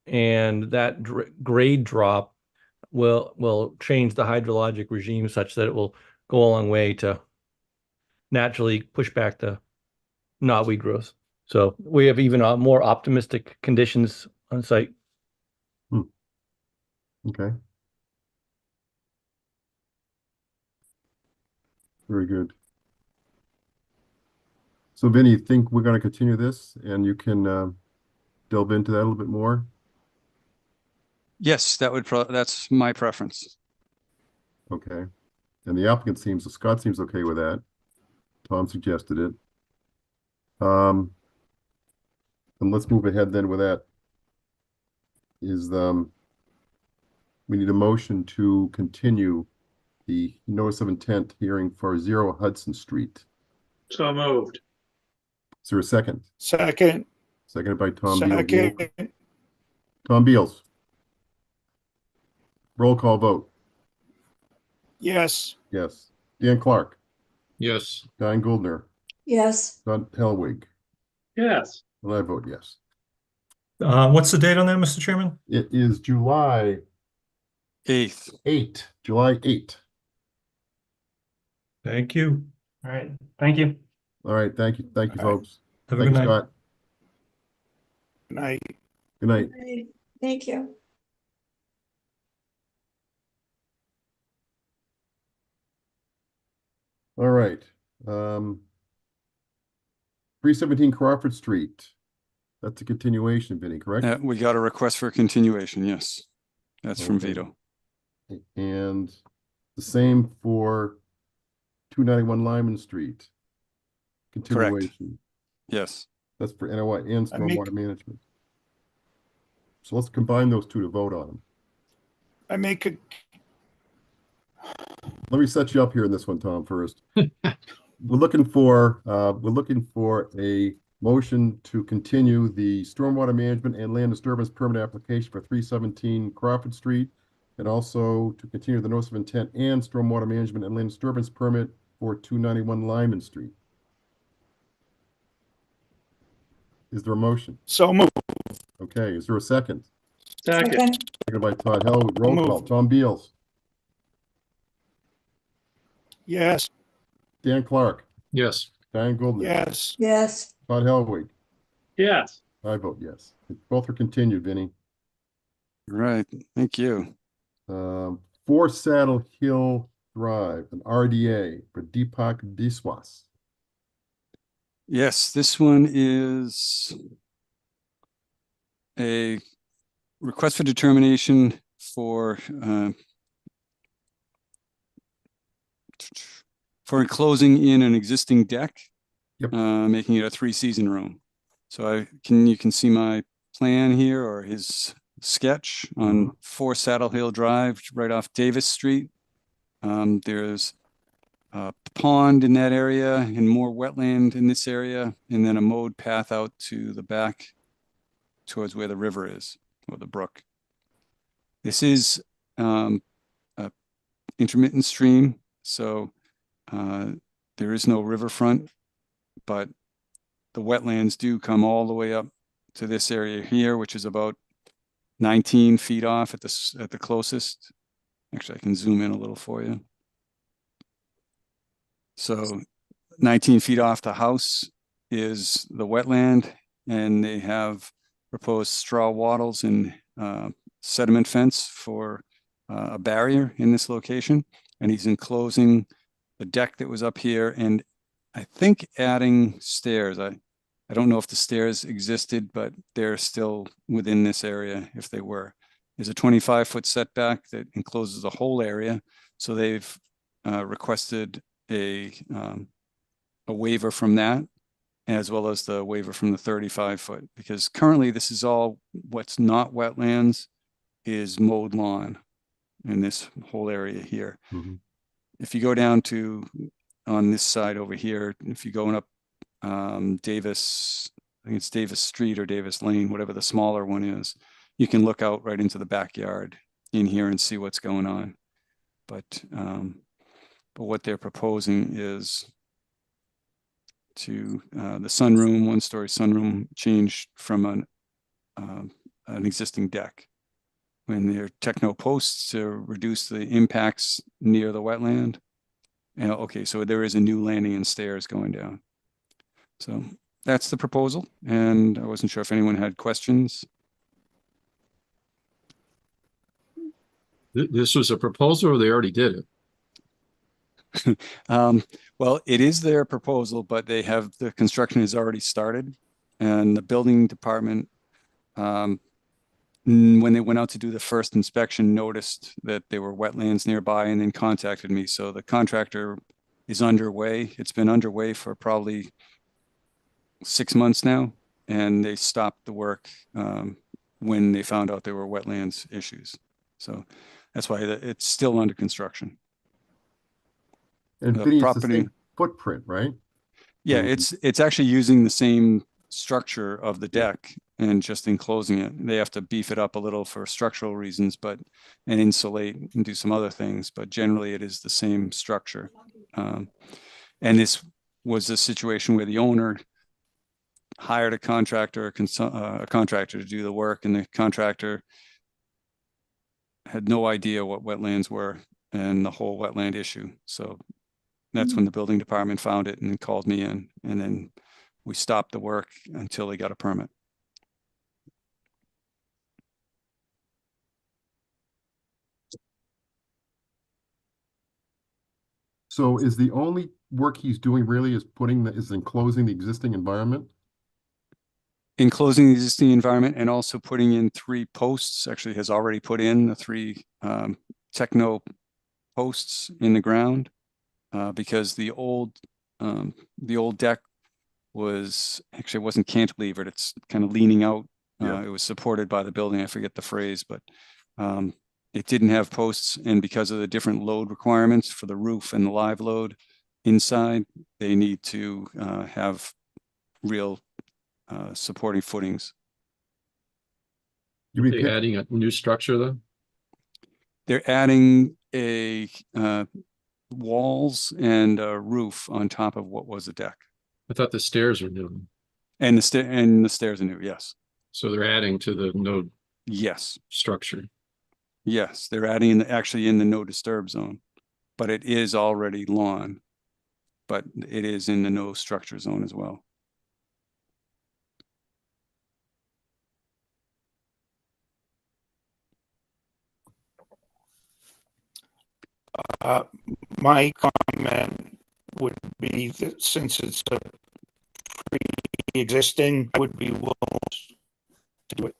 O: and that grade drop will change the hydrologic regime such that it will go a long way to naturally push back the knotweed growth. So we have even more optimistic conditions on site.
C: Okay. Very good. So Vinny, you think we're going to continue this and you can delve into that a little bit more?
D: Yes, that's my preference.
C: Okay. And the applicant Scott seems okay with that. Tom suggested it. And let's move ahead then with that. We need a motion to continue the notice of intent hearing for 0 Hudson Street.
M: So moved.
C: Is there a second?
F: Second.
C: Seconded by Tom
F: Second.
C: Beals. Tom Beals. Roll call vote.
F: Yes.
C: Yes. Dan Clark.
N: Yes.
C: Diane Goldner.
E: Yes.
C: Todd Helwig.
M: Yes.
C: And I vote yes.
K: What's the date on that, Mr. Chairman?
C: It is July
D: 8th.
C: 8th. July 8th.
K: Thank you.
L: All right. Thank you.
C: All right. Thank you. Thank you,
F: All right.
C: folks.
K: Have a
C: Thank
K: good
C: you,
K: night.
C: Scott.
F: Good night.
C: Good night.
E: Thank you.
C: All right. 317 Crawford Street. That's a continuation, Vinny, correct?
D: We got a request for a continuation. Yes, that's from
C: Okay.
D: Vito.
C: And the same for 291 Lyman Street. Continuation.
D: Yes.
C: That's for NOI and
F: I make-
C: stormwater management. So let's combine those two to vote on them.
F: I make a,
C: Let me set you up here in this one, Tom, first. We're looking for a motion to continue the stormwater management and land disturbance permit application for 317 Crawford Street, and also to continue the notice of intent and stormwater management and land disturbance permit for 291 Lyman Street. Is there a motion?
F: so moved.
C: Okay, is there a second?
M: Second.
C: Seconded by Todd Helwig. Roll call.
F: Move.
C: Tom Beals.
F: Yes.
C: Dan Clark.
N: Yes.
C: Diane Goldman.
F: Yes.
E: Yes.
C: Todd Helwig.
M: Yes.
C: I vote yes. Both are continued, Vinny.
D: Right. Thank you.
C: 4 Saddle Hill Drive, an RDA for Deepak Biswas.
D: Yes, this one is a request for determination for enclosing in an existing deck,
C: Yep.
D: Making it a 3-season room. So you can see my plan here, or his sketch on 4 Saddle Hill Drive, right off Davis Street. There's a pond in that area and more wetland in this area, and then a mowed path out to the back towards where the river is, or the brook. This is a intermittent stream, so there is no riverfront, but the wetlands do come all the way up to this area here, which is about 19 feet off at the closest. Actually, I can zoom in a little for you. So 19 feet off the house is the wetland, and they have proposed straw wattles and sediment fence for a barrier in this location. And he's enclosing the deck that was up here, and I think adding stairs. I don't know if the stairs existed, but they're still within this area if they were. There's a 25-foot setback that encloses the whole area. So they've requested a waiver from that. as well as the waiver from the 35-foot, because currently this is all what's not wetlands is mowed lawn in this whole area here.
C: Mhm.
D: If you go down to on this side over here, if you're going up Davis, I think it's Davis Street or Davis Lane, whatever the smaller one is, you can look out right into the backyard in here and see what's going on. But what they're proposing is to the sunroom, one-story sunroom, changed from an existing deck. When they're techno posts to reduce the impacts near the wetland. And okay, so there is a new landing and stairs going down. So that's the proposal, and I wasn't sure if anyone had questions.
N: This was a proposal, or they already did it?
D: Well, it is their proposal, but they have, the construction has already started, and the building department, when they went out to do the first inspection, noticed that there were wetlands nearby and then contacted me. So the contractor is underway. It's been underway for probably 6 months now, and they stopped the work when they found out there were wetlands issues. So that's why it's still under construction.
C: And
D: The
C: Vinny, it's the
D: property-
C: same footprint, right?
D: Yeah,
C: Mhm.
D: it's actually using the same structure of the deck and just enclosing it. They have to beef it up a little for structural reasons, and insulate and do some other things, but generally it is the same structure. And this was a situation where the owner hired a contractor, a contractor to do the work, and the contractor had no idea what wetlands were and the whole wetland issue. So that's when the building department found it and called me in, and then we stopped the work until they got a permit.
C: So is the only work he's doing really is enclosing the existing environment?
D: Enclosing the existing environment and also putting in 3 posts, actually has already put in the 3 techno posts in the ground, because the old deck wasn't cantilevered. It's kind of leaning out.
C: Yeah.
D: It was supported by the building. I forget the phrase, but it didn't have posts, and because of the different load requirements for the roof and the live load inside, they need to have real supporting footings.
C: You
N: They adding a new structure though?
D: They're adding a walls and a roof on top of what was a deck.
N: I thought the stairs were new.
D: And the stairs are new, yes.
N: So they're adding to the node
D: Yes,
N: structure.
D: yes, they're adding actually in the no disturb zone, but it is already lawn, but it is in the no structure zone as well.
F: My comment would be that since it's a pre-existing, I would be willing to do it.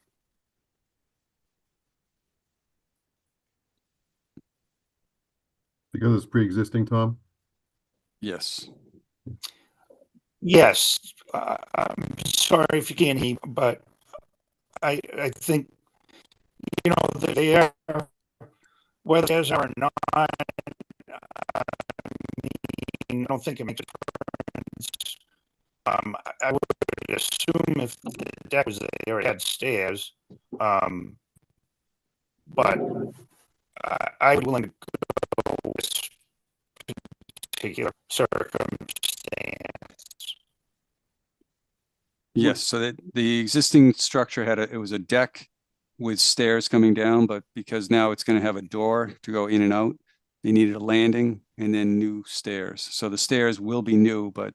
C: Because it's pre-existing, Tom?
D: Yes.
F: Yes, I'm sorry if you can't hear, but I think, you know, that they are, whether theirs are or not, I don't think it makes a difference. I would assume if the deck was there, it had stairs, but I'm willing to go with this particular circumstance.
D: Yes, so that the existing structure it was a deck with stairs coming down, but because now it's going to have a door to go in and out, they needed a landing and then new stairs. So the stairs will be new, but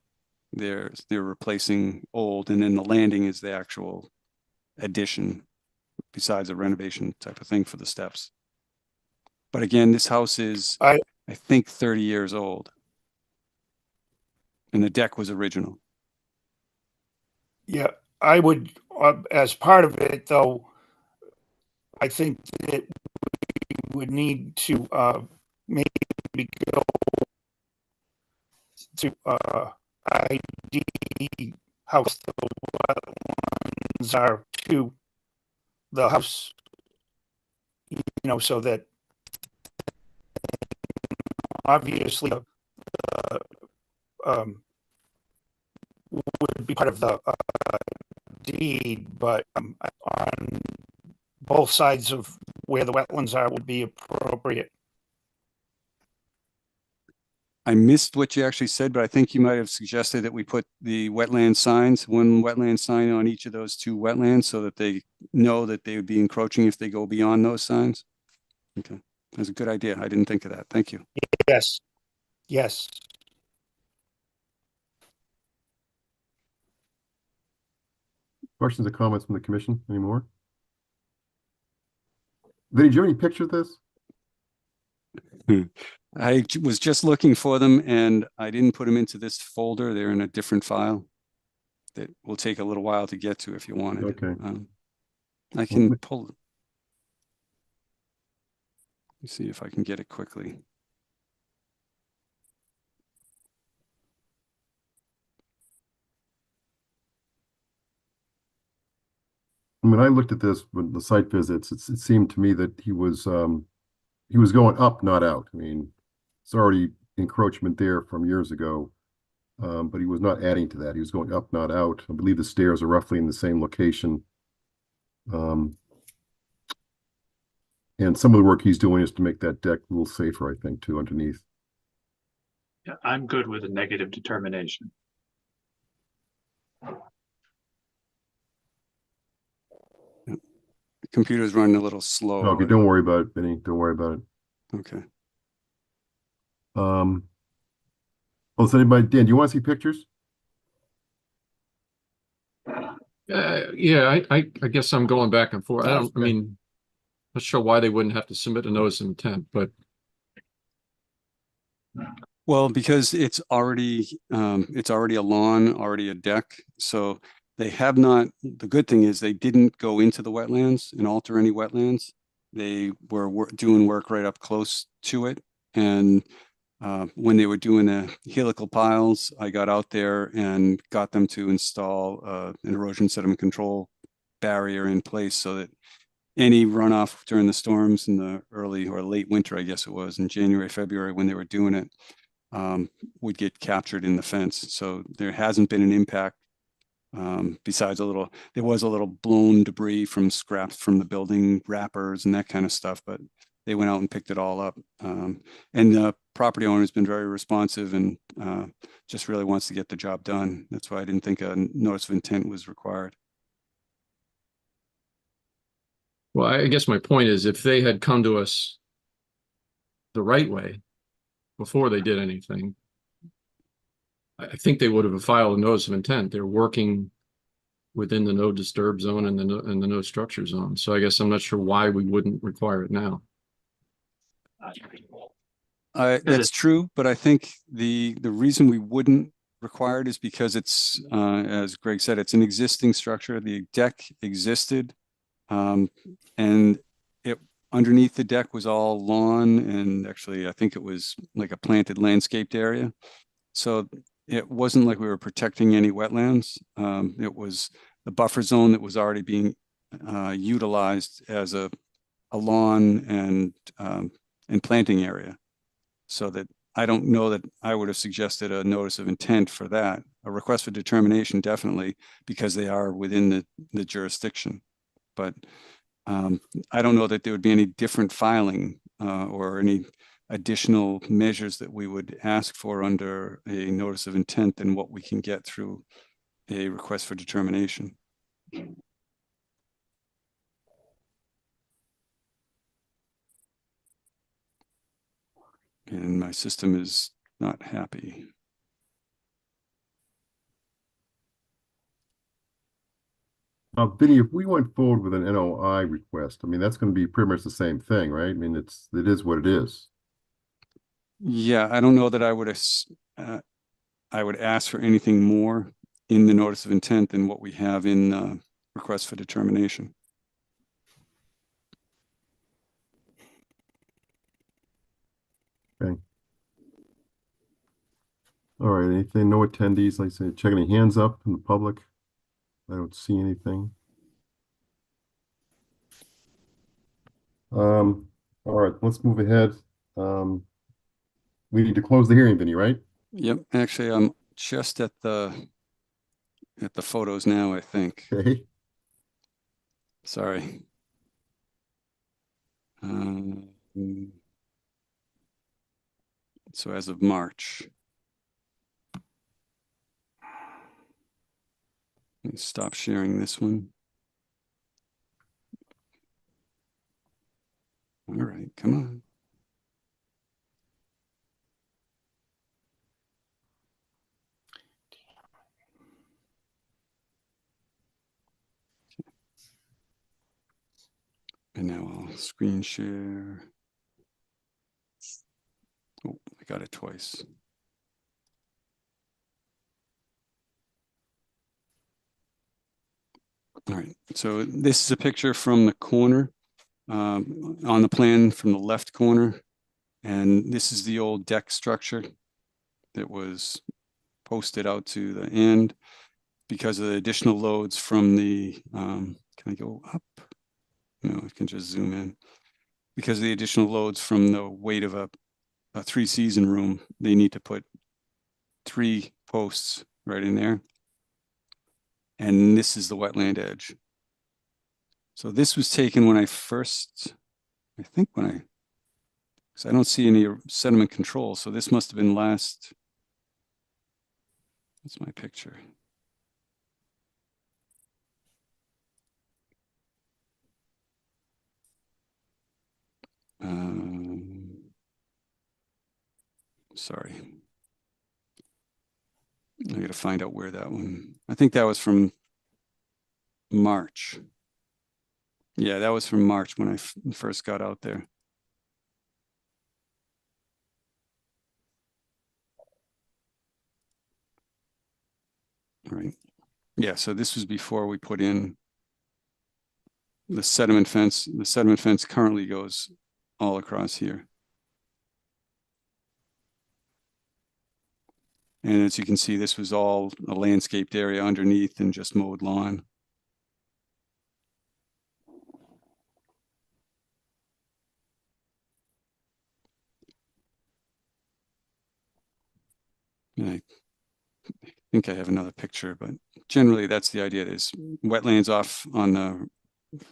D: they're replacing old, and then the landing is the actual addition besides a renovation type of thing for the steps. But again, this house is, I think, 30 years old. And the deck was original.
F: Yeah, I would, as part of it, though, I think that we would need to maybe go to ID house the wetlands are to the house, you know, so that obviously would be part of the deed, but on both sides of where the wetlands are would be appropriate.
D: I missed what you actually said, but I think you might have suggested that we put the wetland signs, one wetland sign on each of those two wetlands so that they know that they would be encroaching if they go beyond those signs. Okay, that's a good idea. I didn't think of that. Thank you.
F: Yes, yes.
C: Questions or comments from the commission anymore? Vinny, do you have any picture of this?
D: I was just looking for them and I didn't put them into this folder. They're in a different file that will take a little while to get to if you wanted.
C: Okay.
D: I can pull. Let me see if I can get it quickly.
C: When I looked at this with the site visits, it seemed to me that he was going up, not out. I mean, it's already encroachment there from years ago, but he was not adding to that. He was going up, not out. I believe the stairs are roughly in the same location. And some of the work he's doing is to make that deck a little safer, I think, too, underneath.
M: Yeah, I'm good with a negative determination.
D: The computer's running a little slow.
C: Okay, don't worry about it, Vinny. Don't worry about it.
D: Okay.
C: Well, does anybody, Dan, do you want to see pictures?
N: Yeah, I guess I'm going back and forth. I mean, not sure why they wouldn't have to submit a notice of intent, but.
D: Well, because it's already a lawn, already a deck. So they have not, the good thing is they didn't go into the wetlands and alter any wetlands. They were doing work right up close to it. And when they were doing the helical piles, I got out there and got them to install an erosion sediment control barrier in place so that any runoff during the storms in the early or late winter, I guess it was in January, February when they were doing it, would get captured in the fence. So there hasn't been an impact besides there was a little blown debris from scraps from the building wrappers and that kind of stuff, but they went out and picked it all up. And the property owner has been very responsive and just really wants to get the job done. That's why I didn't think a notice of intent was required.
N: Well, I guess my point is if they had come to us the right way before they did anything, I think they would have filed a notice of intent. They're working within the no disturb zone and the no structure zone. So I guess I'm not sure why we wouldn't require it now.
D: That's true, but I think the reason we wouldn't require it is because it's, as Greg said, it's an existing structure. The deck existed, and it underneath the deck was all lawn, and actually I think it was like a planted landscaped area. So it wasn't like we were protecting any wetlands. It was the buffer zone that was already being utilized as a lawn and planting area. So that I don't know that I would have suggested a notice of intent for that. A request for determination, definitely, because they are within the jurisdiction. But I don't know that there would be any different filing or any additional measures that we would ask for under a notice of intent than what we can get through a request for determination. And my system is not happy.
C: Vinny, if we went forward with an NOI request, I mean, that's going to be pretty much the same thing, right? I mean, it is what it is.
D: Yeah, I don't know that I would ask for anything more in the notice of intent than what we have in request for determination.
C: Okay. All right, anything, no attendees, like I said, check any hands up in the public. I don't see anything. All right, let's move ahead. We need to close the hearing, Vinny, right?
D: Yep, actually, I'm just at the photos now, I think.
C: Okay.
D: Sorry. So as of March. Let me stop sharing this one. All right, come on. And now I'll screen share. Oh, I got it twice. All right, so this is a picture from the corner on the plan from the left corner. And this is the old deck structure that was posted out to the end because of the additional loads from the, can I go up? No, I can just zoom in. Because of the additional loads from the weight of a 3-season room, they need to put 3 posts right in there. And this is the wetland edge. So this was taken when I first, I think when I, because I don't see any sediment control. So this must have been last, that's my picture. Sorry. I got to find out where that one, I think that was from March. Yeah, that was from March when I first got out there. All right. Yeah, so this was before we put in the sediment fence. The sediment fence currently goes all across here. And as you can see, this was all a landscaped area underneath and just mowed lawn. And I think I have another picture, but generally that's the idea. There's wetlands off on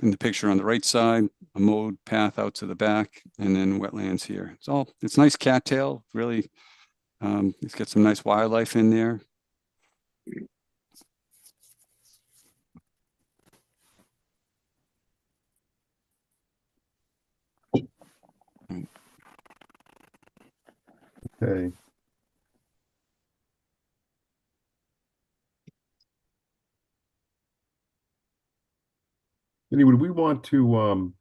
D: in the picture on the right side, a mowed path out to the back, and then wetlands here. It's nice cattail, really. It's got some nice wildlife in there.
C: Okay. Vinny, would we want to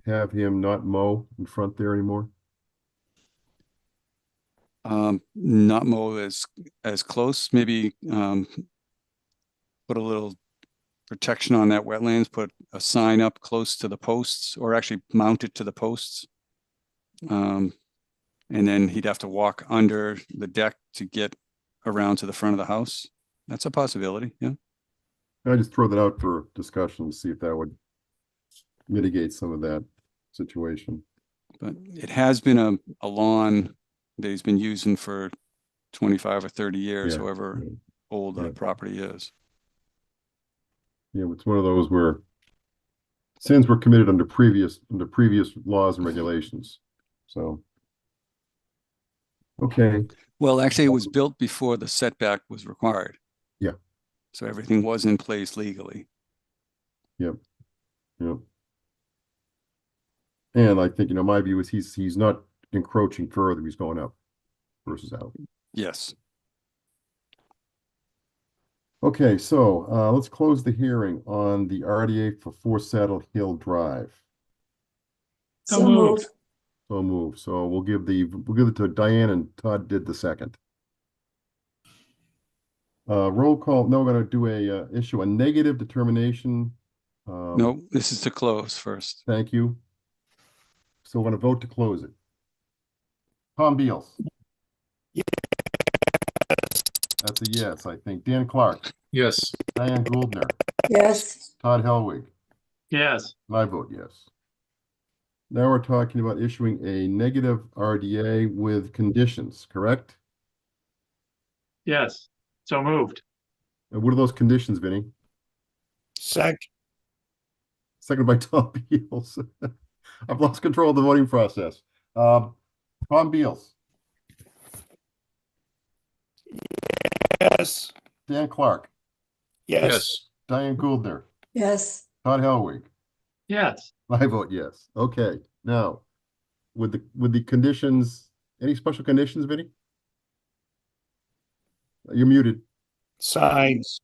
C: have him not mow in front there anymore?
D: Not mow as close, maybe put a little protection on that wetlands, put a sign up close to the posts, or actually mount it to the posts. And then he'd have to walk under the deck to get around to the front of the house. That's a possibility, yeah.
C: I just throw that out for discussion to see if that would mitigate some of that situation.
D: But it has been a lawn that he's been using for 25 or 30 years,
C: Yeah,
D: however old the property is.
C: Yeah, it's one of those where sins were committed under previous laws and regulations. So, okay.
D: Well, actually, it was built before the setback was required.
C: Yeah.
D: So everything was in place legally.
C: Yep. Yep. And I think, my view is he's not encroaching further. He's going up versus out.
D: Yes.
C: Okay, so let's close the hearing on the RDA for 4 Saddle Hill Drive.
E: So moved.
C: So move. So we'll give it to Diane, and Todd did the second. Roll call. No, we're going to do issue a negative determination.
D: No, this is to close first.
C: Thank you. So we're going to vote to close it. Tom Beals.
F: Yeah,
C: That's a yes, I think. Dan Clark,
N: Yes.
C: Diane Gouldner,
E: Yes.
C: Todd Helwig,
M: Yes.
C: and I vote yes. Now we're talking about issuing a negative RDA with conditions, correct?
M: Yes. So moved.
C: And what are those conditions, Vinny?
F: Second.
C: Seconded by Tom Beals. I've lost control of the voting process. Tom Beals,
F: Yes.
C: Dan Clark,
F: Yes.
C: Diane Gouldner,
E: Yes.
C: Todd Helwig.
M: Yes.
C: I vote yes. Okay, now with the conditions, any special conditions, Vinny? You're muted.
F: Signs.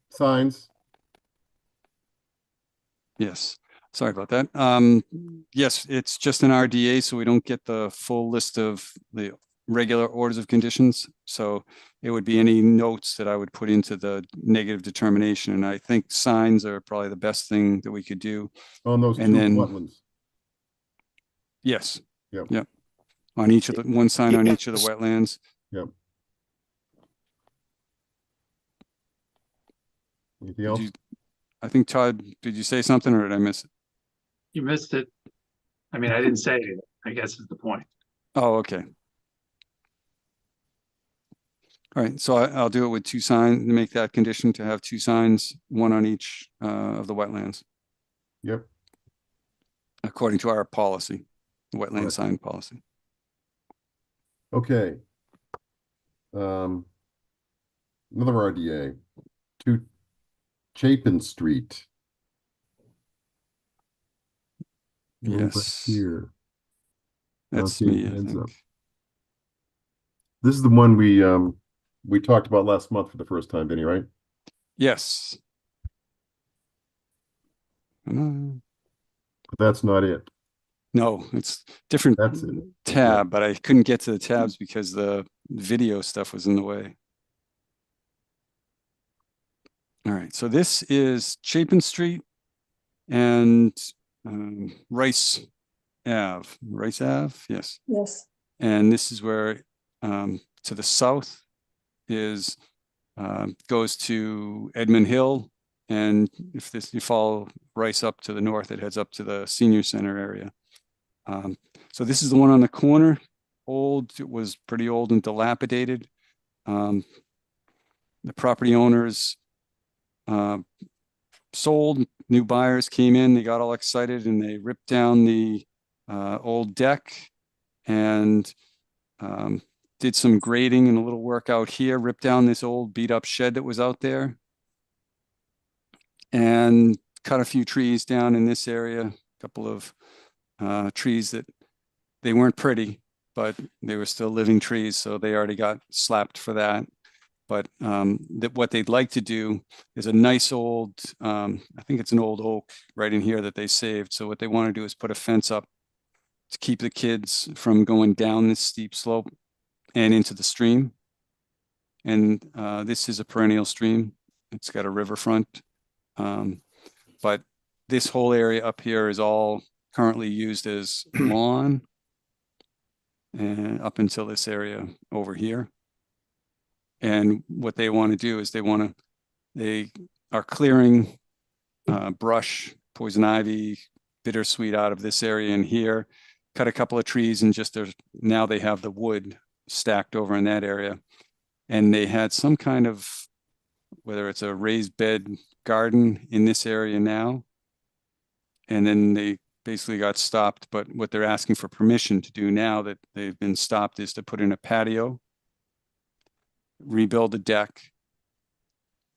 C: Signs.
D: Yes. Sorry about that. Yes, it's just an RDA, so we don't get the full list of the regular orders of conditions. So it would be any notes that I would put into the negative determination. And I think signs are probably the best thing that we could do.
C: On those
D: And
C: two
D: then-
C: wetlands.
D: Yes.
C: Yep.
D: Yep. On each of the, one sign on each of the
F: Yes.
D: wetlands.
C: Yep. Anything else?
D: I think Todd, did you say something or did I miss it?
M: You missed it. I mean, I didn't say it, I guess is the point.
D: Oh, okay. All right, so I'll do it with two signs, make that condition to have two signs, one on each of the wetlands,
C: Yep.
D: according to our policy, the wetland
C: Right.
D: sign policy.
C: Okay. Another RDA to Chapin Street. Over
D: Yes,
C: Here.
D: that's
C: Okay,
D: me, I
C: hands
D: think.
C: up. This is the one we talked about last month for the first time, Vinny, right?
D: Yes.
C: But that's not it.
D: No, it's different
C: That's it.
D: tab, but I couldn't get to the tabs because the video stuff was in the way. All right, so this is Chapin Street and Rice Ave. Rice Ave, yes.
E: Yes.
D: And this is where to the south is goes to Edmund Hill, and if you follow Rice up to the north, it heads up to the senior center area. So this is the one on the corner. It was pretty old and dilapidated. The property owners sold, new buyers came in, they got all excited and they ripped down the old deck and did some grading and a little work out here, ripped down this old beat up shed that was out there and cut a few trees down in this area, a couple of trees that they weren't pretty, but they were still living trees. So they already got slapped for that. But what they'd like to do is a nice old, I think it's an old oak right in here that they saved. So what they want to do is put a fence up to keep the kids from going down this steep slope and into the stream. And this is a perennial stream. It's got a riverfront. But this whole area up here is all currently used as lawn and up until this area over here. And what they want to do is they are clearing brush, poison ivy, bittersweet out of this area in here, cut a couple of trees and now they have the wood stacked over in that area. And they had some kind of, whether it's a raised bed garden in this area now, and then they basically got stopped. But what they're asking for permission to do now that they've been stopped is to put in a patio, rebuild the deck,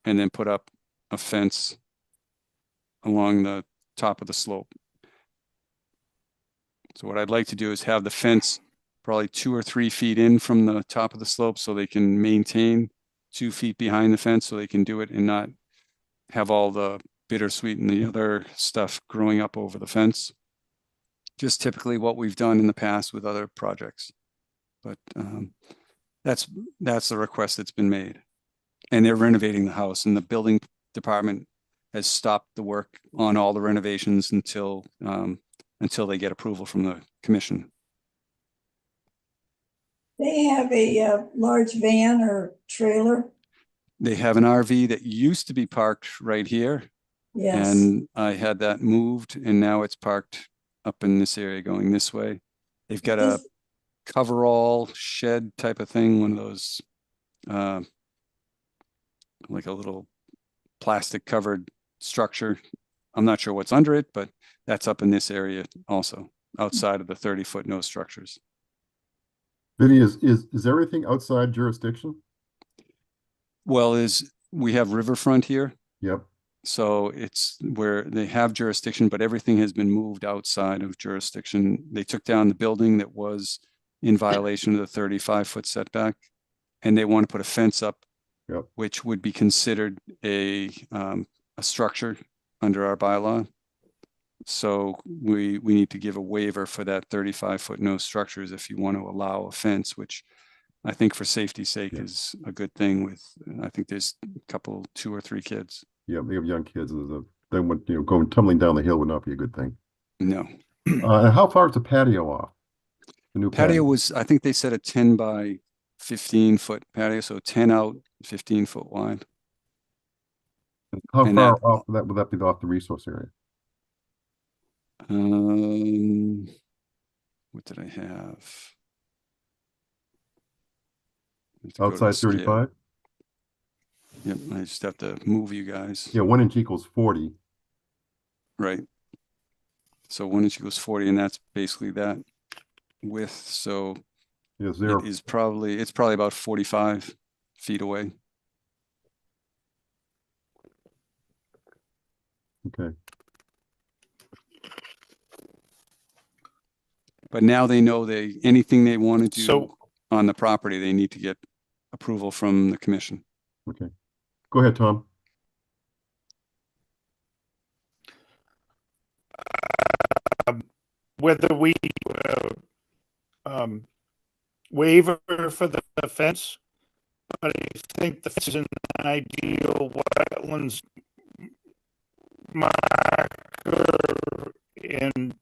D: and then put up a fence along the top of the slope. So what I'd like to do is have the fence probably 2 or 3 feet in from the top of the slope so they can maintain 2 feet behind the fence so they can do it and not have all the bittersweet and the other stuff growing up over the fence. Just typically what we've done in the past with other projects. But that's the request that's been made. And they're renovating the house, and the building department has stopped the work on all the renovations until they get approval from the commission.
E: They have a large van or trailer.
D: They have an RV that used to be parked right here.
E: Yes.
D: And I had that moved and now it's parked up in this area going this way. They've got a
E: Is-
D: coverall shed type of thing, one of those, like a little plastic covered structure. I'm not sure what's under it, but that's up in this area also, outside of the 30-foot no structures.
C: Vinny, is everything outside jurisdiction?
D: Well, we have riverfront here.
C: Yep.
D: So it's where they have jurisdiction, but everything has been moved outside of jurisdiction. They took down the building that was in violation of the 35-foot setback, and they want to put a fence up,
C: Yep.
D: which would be considered a structure under our bylaw. So we need to give a waiver for that 35-foot no structures if you want to allow a fence, which I think for safety's sake is a good thing with, I think there's a couple, 2 or 3 kids.
C: Yeah, they have young kids. Then when, going tumbling down the hill would not be a good thing.
D: No.
C: And how far is the patio off? The new
D: Patio was, I think they said a 10 by 15-foot patio, so 10 out, 15-foot wide.
C: How
D: and
C: far
D: that-
C: off would that be off the resource area?
D: What did I have? I have to go to the
C: Outside
D: scale.
C: 35?
D: Yep, I just have to move you guys.
C: Yeah, 1 inch equals 40.
D: Right. So 1 inch equals 40, and that's basically that width. So
C: Yeah, 0.
D: it's probably about 45 feet away.
C: Okay.
D: But now they know anything they want to do
F: So-
D: on the property, they need to get approval from the commission.
C: Okay. Go ahead, Tom.
F: Whether we waiver for the fence, but I think the fence is an ideal wetlands marker and,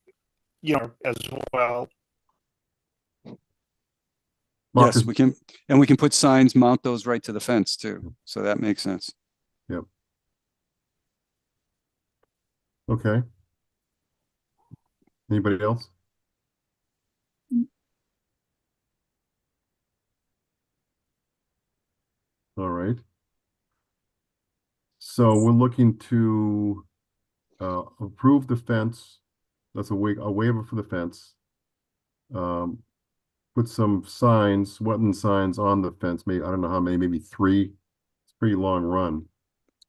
F: as well.
C: Marcus.
D: Yes, we can, and we can put signs, mount those right to the fence too. So that makes sense.
C: Yep. Okay. Anybody else? All right. So we're looking to approve the fence. That's a waiver for the fence. Put some signs, wetland signs on the fence. Maybe, I don't know how many, maybe 3. It's a pretty long run.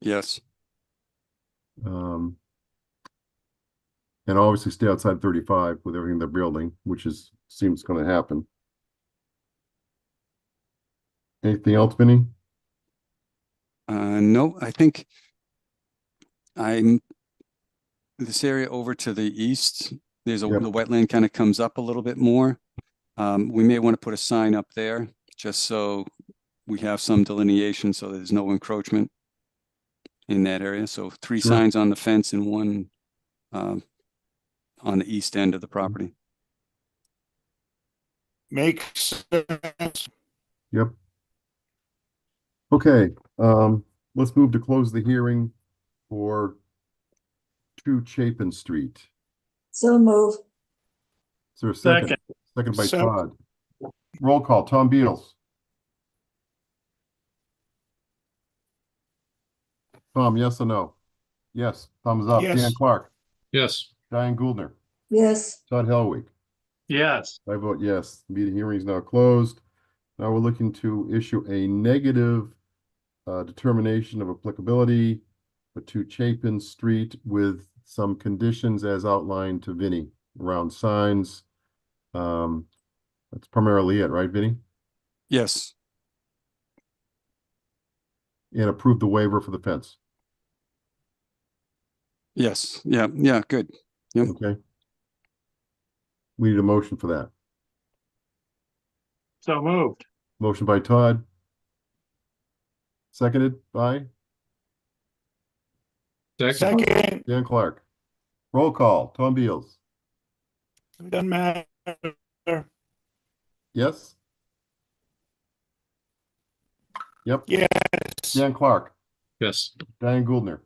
D: Yes.
C: And obviously stay outside 35 with everything they're building, which seems going to happen. Anything else, Vinny?
D: No, I think this area over to the east, the wetland kind of comes up a little bit more. We may want to put a sign up there just so we have some delineation so there's no encroachment in that area. So 3
C: Sure.
D: signs on the fence and 1 on the east end of the property.
F: Makes sense.
C: Yep. Okay, let's move to close the hearing for 2 Chapin Street.
E: So move.
C: Is there a second? Second by Todd. Roll call, Tom Beals. Tom, yes or no? Yes, thumbs up.
F: Yes.
C: Dan Clark,
N: Yes.
C: Diane Gouldner,
E: Yes.
C: Todd Helwig.
M: Yes.
C: I vote yes. The meeting hearing is now closed. Now we're looking to issue a negative determination of applicability for 2 Chapin Street with some conditions as outlined to Vinny around signs. That's primarily it, right, Vinny?
D: Yes.
C: And approve the waiver for the fence.
D: Yes. Yeah. Yeah. Good. Yep.
C: Okay. We need a motion for that.
M: So moved.
C: Motion by Todd. Seconded by
F: Second,
C: Dan Clark. Roll call, Tom Beals.
F: doesn't matter.
C: Yes? Yep.
F: Yes.
C: Dan Clark,
N: Yes.
C: Diane Gouldner,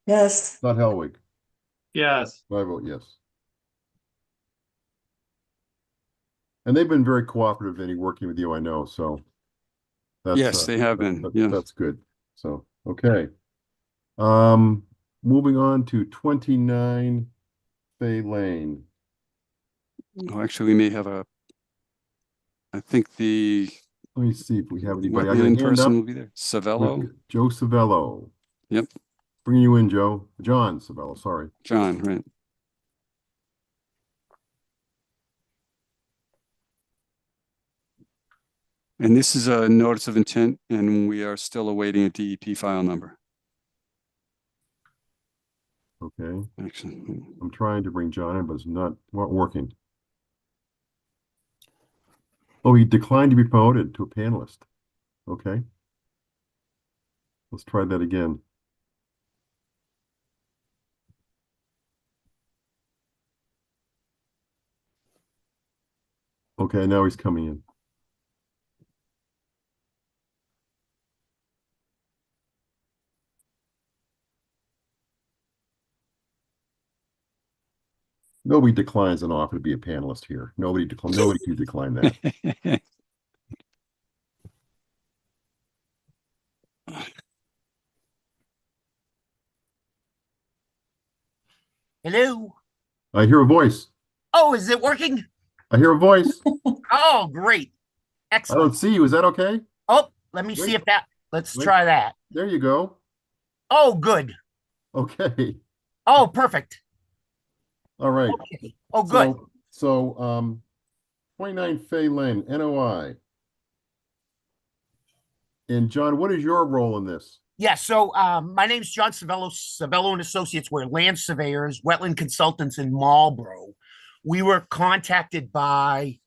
E: Yes.
C: Scott Helwig.
M: Yes.
C: I vote yes. And they've been very cooperative, Vinny, working with you, I know, so.
D: Yes, they have been, yeah.
C: That's good. So, okay. Moving on to 29 Fay Lane.
D: Oh, actually, we may have I think the
C: Let me see if we have anybody. I got a
D: wetland
C: hand
D: person
C: up.
D: will be there. Savello,
C: Joe Savello.
D: Yep.
C: Bringing you in, Joe. John Savello, sorry.
D: John, right. And this is a notice of intent, and we are still awaiting a DEP file number.
C: Okay.
D: Actually,
C: I'm trying to bring John in, but it's not working. Oh, he declined to be promoted to a panelist. Okay. Let's try that again. Okay, now he's coming in. Nobody declines an offer to be a panelist here. Nobody can decline that.
P: Hello.
C: I hear a voice.
P: Oh, is it working?
C: I hear a voice.
P: Oh, great.
C: I
P: Excellent.
C: don't see you. Is that okay?
P: Oh, let me see if that, let's try that.
C: There you go.
P: Oh, good.
C: Okay.
P: Oh, perfect.
C: All right.
P: Okay. Oh, good.
C: So 29 Fay Lane, NOI. And John, what is your role in this?
P: Yeah, so my name's John Savello, Savello and Associates. We're land surveyors, wetland consultants in Marlboro. We were contacted by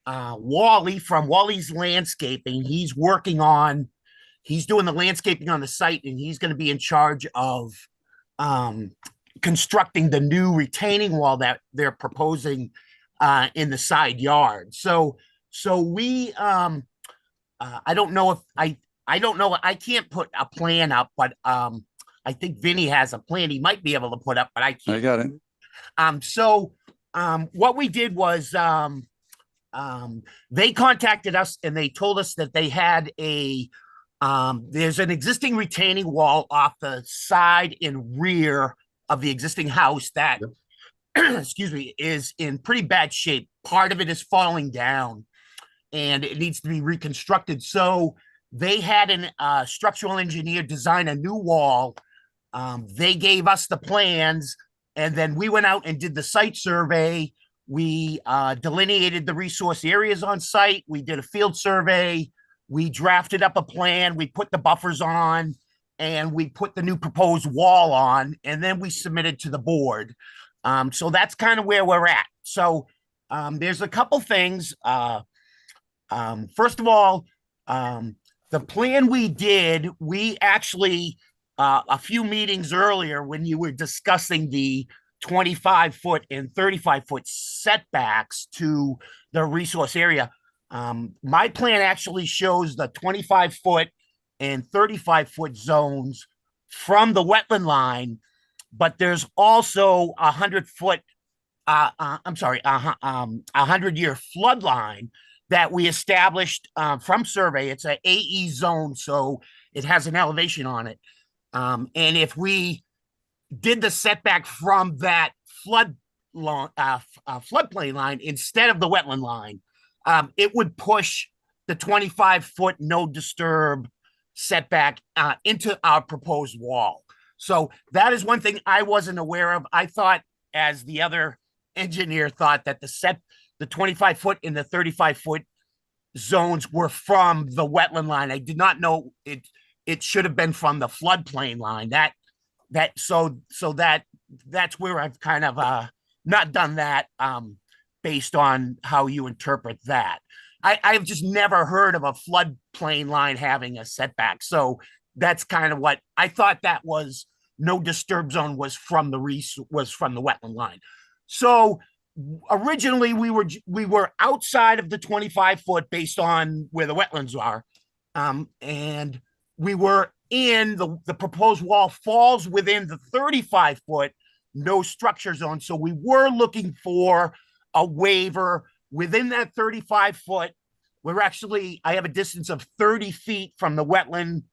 P: Wally from Wally's Landscaping. He's doing the landscaping on the site, and he's going to be in charge of constructing the new retaining wall that they're proposing in the side yard. So we, I don't know if I don't know. I can't put a plan up, but I think Vinny has a plan he might be able to put up, but I can't.
D: I got it.
P: So what we did was they contacted us and they told us that they had there's an existing retaining wall off the side and rear of the existing house that, excuse me, is in pretty bad shape. Part of it is falling down and it needs to be reconstructed. So they had a structural engineer design a new wall. They gave us the plans, and then we went out and did the site survey. We delineated the resource areas on site. We did a field survey. We drafted up a plan. We put the buffers on, and we put the new proposed wall on, and then we submitted to the board. So that's kind of where we're at. So there's a couple things. First of all, the plan we did, we actually, a few meetings earlier when you were discussing the 25-foot and 35-foot setbacks to the resource area, my plan actually shows the 25-foot and 35-foot zones from the wetland line, but there's also 100-foot, I'm sorry, 100-year flood line that we established from survey. It's an AE zone, so it has an elevation on it. And if we did the setback from that floodplain line instead of the wetland line, it would push the 25-foot no disturb setback into our proposed wall. So that is one thing I wasn't aware of. I thought, as the other engineer thought, that the 25-foot and the 35-foot zones were from the wetland line. I did not know it should have been from the floodplain line. That's where I've kind of not done that based on how you interpret that. I've just never heard of a floodplain line having a setback. So that's kind of what I thought. That was no disturb zone was from the wetland line. So originally we were outside of the 25-foot based on where the wetlands are. And we were in the proposed wall falls within the 35-foot no structure zone. So we were looking for a waiver within that 35-foot. I have a distance of 30 feet from the wetland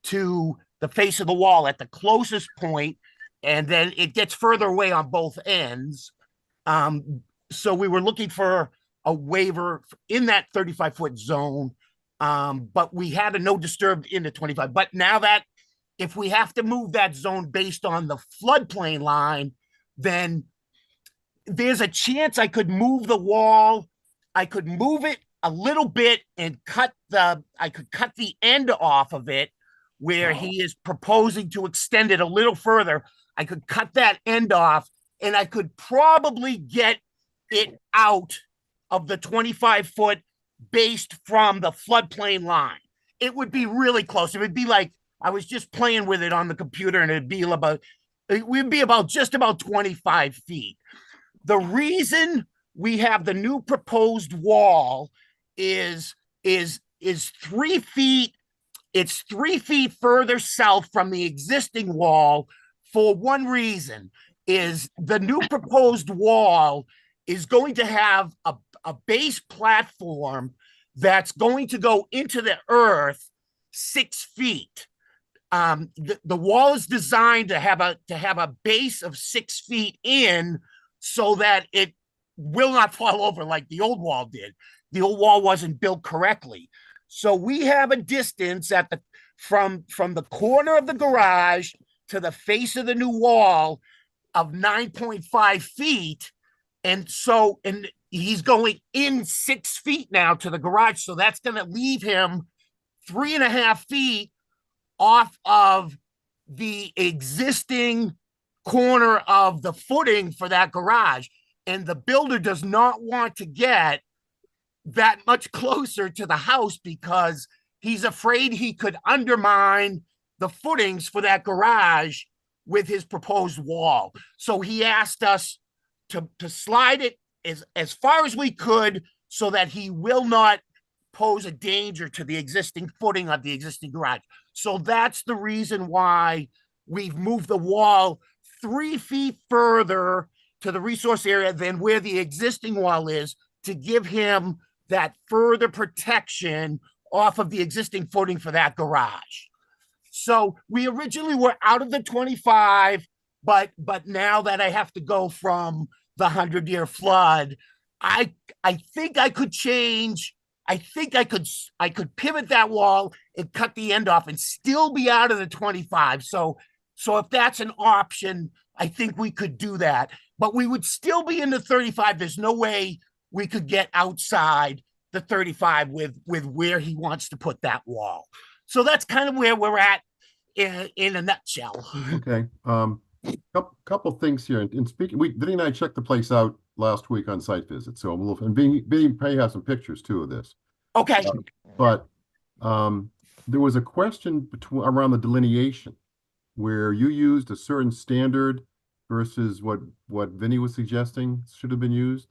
P: to the face of the wall at the closest point, and then it gets further away on both ends. So we were looking for a waiver in that 35-foot zone, but we had a no disturb in the 25. But now that if we have to move that zone based on the floodplain line, then there's a chance I could move the wall. I could move it a little bit and I could cut the end off of it where he is proposing to extend it a little further. I could cut that end off and I could probably get it out of the 25-foot based from the floodplain line. It would be really close. It would be like I was just playing with it on the computer, and it would be about just about 25 feet. The reason we have the new proposed wall is 3 feet. It's 3 feet further south from the existing wall for one reason: is the new proposed wall is going to have a base platform that's going to go into the earth 6 feet. The wall is designed to have a base of 6 feet in, so that it will not fall over like the old wall did. The old wall wasn't built correctly. So we have a distance from the corner of the garage to the face of the new wall of 9.5 feet. And he's going in 6 feet now to the garage. So that's going to leave him 3.5 feet off of the existing corner of the footing for that garage. And the builder does not want to get that much closer to the house because he's afraid he could undermine the footings for that garage with his proposed wall. So he asked us to slide it as far as we could so that he will not pose a danger to the existing footing of the existing garage. So that's the reason why we've moved the wall 3 feet further to the resource area than where the existing wall is, to give him that further protection off of the existing footing for that garage. So we originally were out of the 25, but now that I have to go from the 100-year flood, I think I could change. I think I could pivot that wall and cut the end off and still be out of the 25. So if that's an option, I think we could do that. But we would still be in the 35. There's no way we could get outside the 35 with where he wants to put that wall. So that's kind of where we're at in a nutshell.
C: Okay. Couple things here. In speaking, Vinny and I checked the place out last week on site visit. So and Vinny probably has some pictures too of this.
P: Okay.
C: But there was a question around the delineation where you used a certain standard versus what Vinny was suggesting should have been used.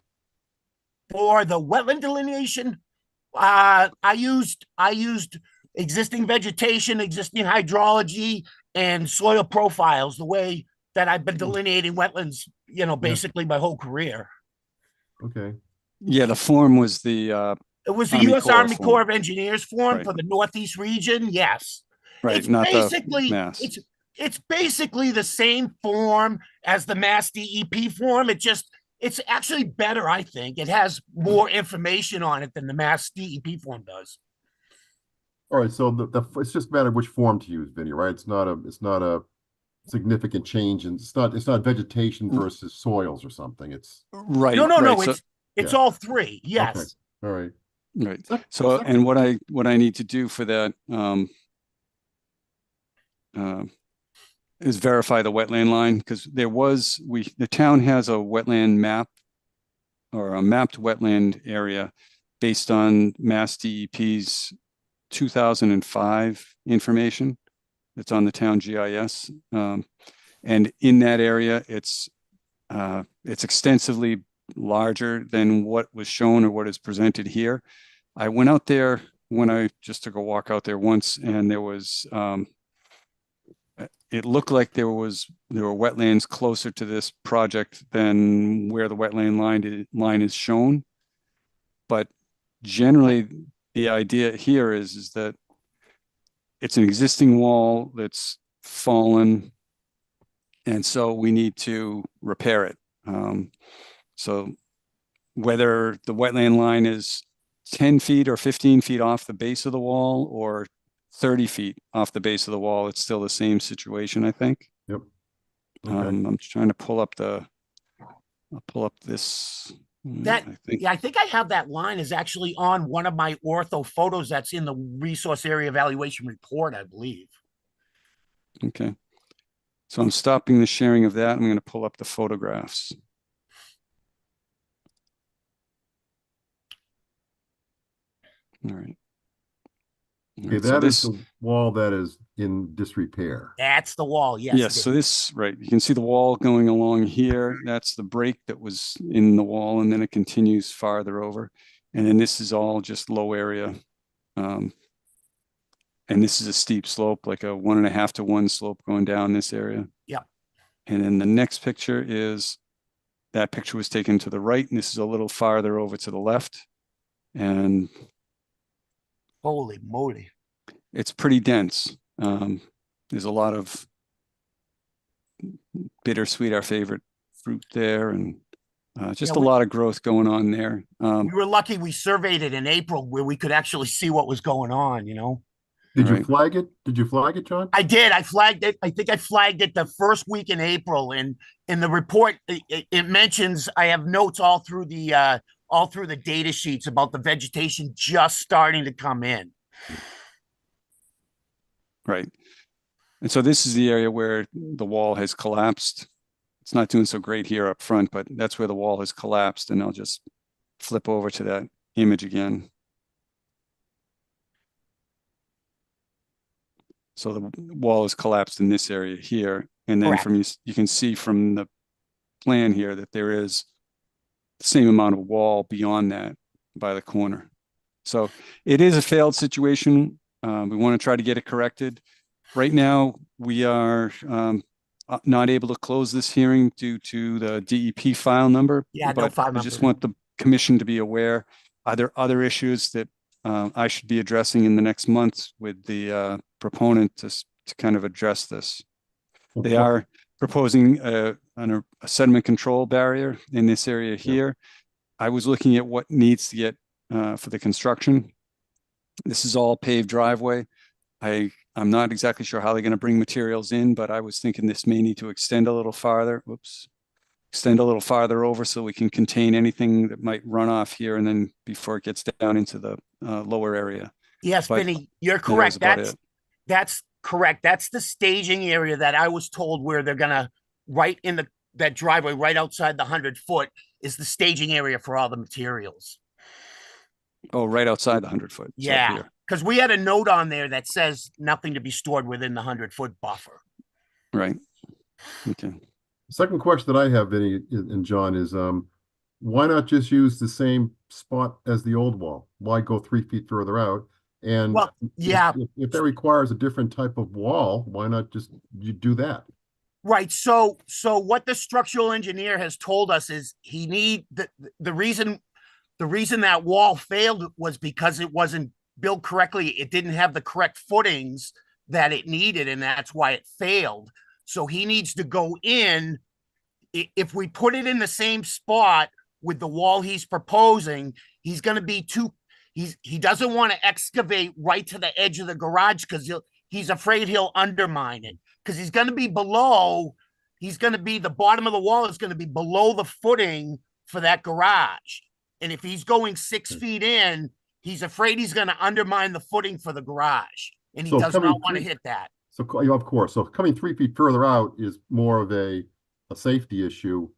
P: For the wetland delineation, I used existing vegetation, existing hydrology, and soil profiles, the way that I've been delineating wetlands, basically my whole career.
C: Okay.
D: Yeah, the form was the
P: it was the
D: Army
P: U.S.
D: Corps
P: Army
D: form.
P: Corps of Engineers form
D: Right.
P: for the Northeast region. Yes.
D: Right,
P: It's
D: not
P: basically
D: the Mass.
P: it's basically the same form as the Mass DEP form. It's actually better, I think. It has more information on it than the Mass DEP form does.
C: All right. So it's just a matter of which form to use, Vinny, right? It's not a significant change, and it's not vegetation versus soils or something. It's
D: right.
P: No.
D: right.
P: It's
C: yeah.
P: all three. Yes.
C: Okay. All right.
D: Right. So, and what I need to do for that is verify the wetland line, because the town has a wetland map or a mapped wetland area based on Mass DEP's 2005 information that's on the town GIS. And in that area, it's extensively larger than what was shown or what is presented here. I went out there when I just took a walk out there once, and there was, it looked like there were wetlands closer to this project than where the wetland line is shown. But generally, the idea here is that it's an existing wall that's fallen, and so we need to repair it. So whether the wetland line is 10 feet or 15 feet off the base of the wall or 30 feet off the base of the wall, it's still the same situation, I think.
C: Yep. Okay.
D: I'm trying to pull up I'll pull up this.
P: That, I think I have that line is actually on one of my ortho photos that's in the resource area evaluation report, I believe.
D: Okay. So I'm stopping the sharing of that. I'm going to pull up the photographs. All right.
C: Okay, that is the wall that is in disrepair.
P: That's the wall, yes.
D: Yes, so this, right, you can see the wall going along here. That's the break that was in the wall, and then it continues farther over. And then this is all just low area. And this is a steep slope, like a 1.5 to 1 slope going down this area.
P: Yeah.
D: And then the next picture is, that picture was taken to the right, and this is a little farther over to the left. And
P: holy moly.
D: It's pretty dense. There's a lot of bittersweet, our favorite fruit there, and just a lot of growth going on there.
P: We were lucky we surveyed it in April where we could actually see what was going on, you know?
C: Did you flag it? Did you flag it, John?
P: I did. I flagged it. I think I flagged it the first week in April, and in the report, it mentions, I have notes all through the data sheets about the vegetation just starting to come in.
D: Right. And so this is the area where the wall has collapsed. It's not doing so great here up front, but that's where the wall has collapsed. And I'll just flip over to that image again. So the wall is collapsed in this area here. And then you can see from the plan here that there is the same amount of wall beyond that by the corner. So it is a failed situation. We want to try to get it corrected. Right now, we are not able to close this hearing due to the DEP file number.
P: Yeah,
D: but
P: no file number.
D: I just want the commission to be aware. Are there other issues that I should be addressing in the next month with the proponent to kind of address this? They are proposing a sediment control barrier in this area here. I was looking at what needs to get for the construction. This is all paved driveway. I'm not exactly sure how they're going to bring materials in, but I was thinking this may need to extend a little farther. Whoops. Extend a little farther over so we can contain anything that might run off here and then before it gets down into the lower area.
P: Yes,
D: But
P: Vinny, you're correct.
D: that was about
P: That's correct. That's the staging area that I was told where they're gonna, right in that driveway right outside the 100-foot is the staging area for all the materials.
D: Oh, right outside the 100-foot. So
P: Yeah,
D: here.
P: because we had a note on there that says nothing to be stored within the 100-foot buffer.
D: Right. Okay.
C: Second question that I have, Vinny and John, is why not just use the same spot as the old wall? Why go 3 feet further out? And
P: well, yeah,
C: if that requires a different type of wall, why not just you do that?
P: right. So what the structural engineer has told us is he need the reason that wall failed was because it wasn't built correctly. It didn't have the correct footings that it needed, and that's why it failed. So he needs to go in. If we put it in the same spot with the wall he's proposing, he's going to be he doesn't want to excavate right to the edge of the garage because he's afraid he'll undermine it because he's going to be the bottom of the wall is going to be below the footing for that garage. And if he's going 6 feet in, he's afraid he's going to undermine the footing for the garage. And he does not want to hit that.
C: So, of course, so coming 3 feet further out is more of a safety issue.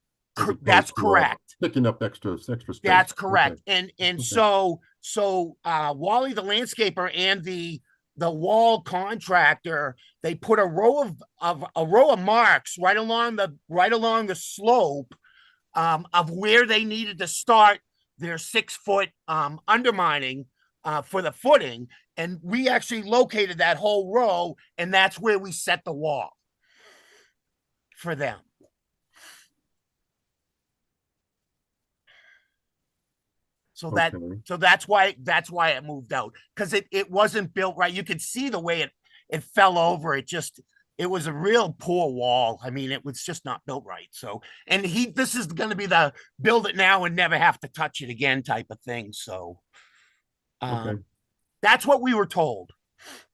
P: That's correct.
C: Picking up extra space.
P: That's correct.
C: Okay.
P: And so Wally, the landscaper, and the wall contractor, they put a row of marks right along the slope of where they needed to start their 6 foot undermining for the footing. And we actually located that whole row, and that's where we set the wall for them. So that,
C: Okay.
P: so that's why it moved out, because it wasn't built right. You could see the way it fell over. It was a real poor wall. I mean, it was just not built right. So, and this is going to be the build it now and never have to touch it again type of thing. So,
C: Okay.
P: that's what we were told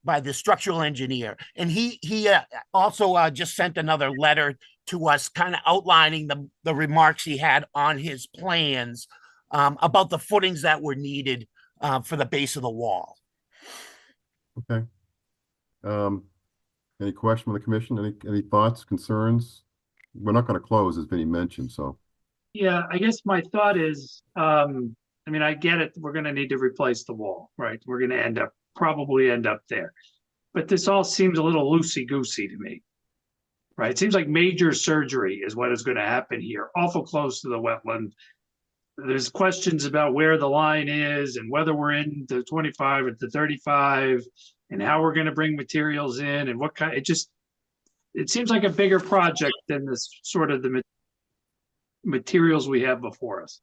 P: by the structural engineer. And he also just sent another letter to us, kind of outlining the remarks he had on his plans about the footings that were needed for the base of the wall.
C: Okay. Any question from the commission? Any thoughts, concerns? We're not going to close, as Vinny mentioned, so.
M: Yeah, I guess my thought is, I mean, I get it. We're going to need to replace the wall, right? We're going to probably end up there. But this all seems a little loosey-goosey to me, right? It seems like major surgery is what is going to happen here, awful close to the wetland. There's questions about where the line is and whether we're in the 25 or the 35 and how we're going to bring materials in and what kind. It seems like a bigger project than this sort of the materials we have before us.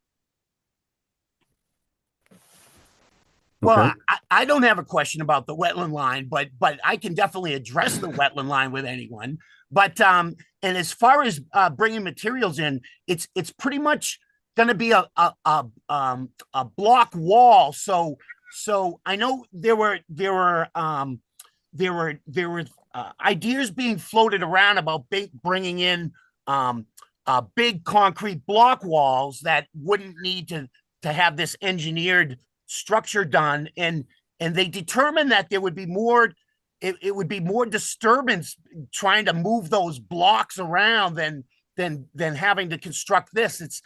P: Well, I don't have a question about the wetland line, but I can definitely address the wetland line with anyone. But and as far as bringing materials in, it's pretty much going to be a block wall. So I know there were ideas being floated around about bringing in big concrete block walls that wouldn't need to have this engineered structure done, and they determined that there would be more. It would be more disturbance trying to move those blocks around than having to construct this. It's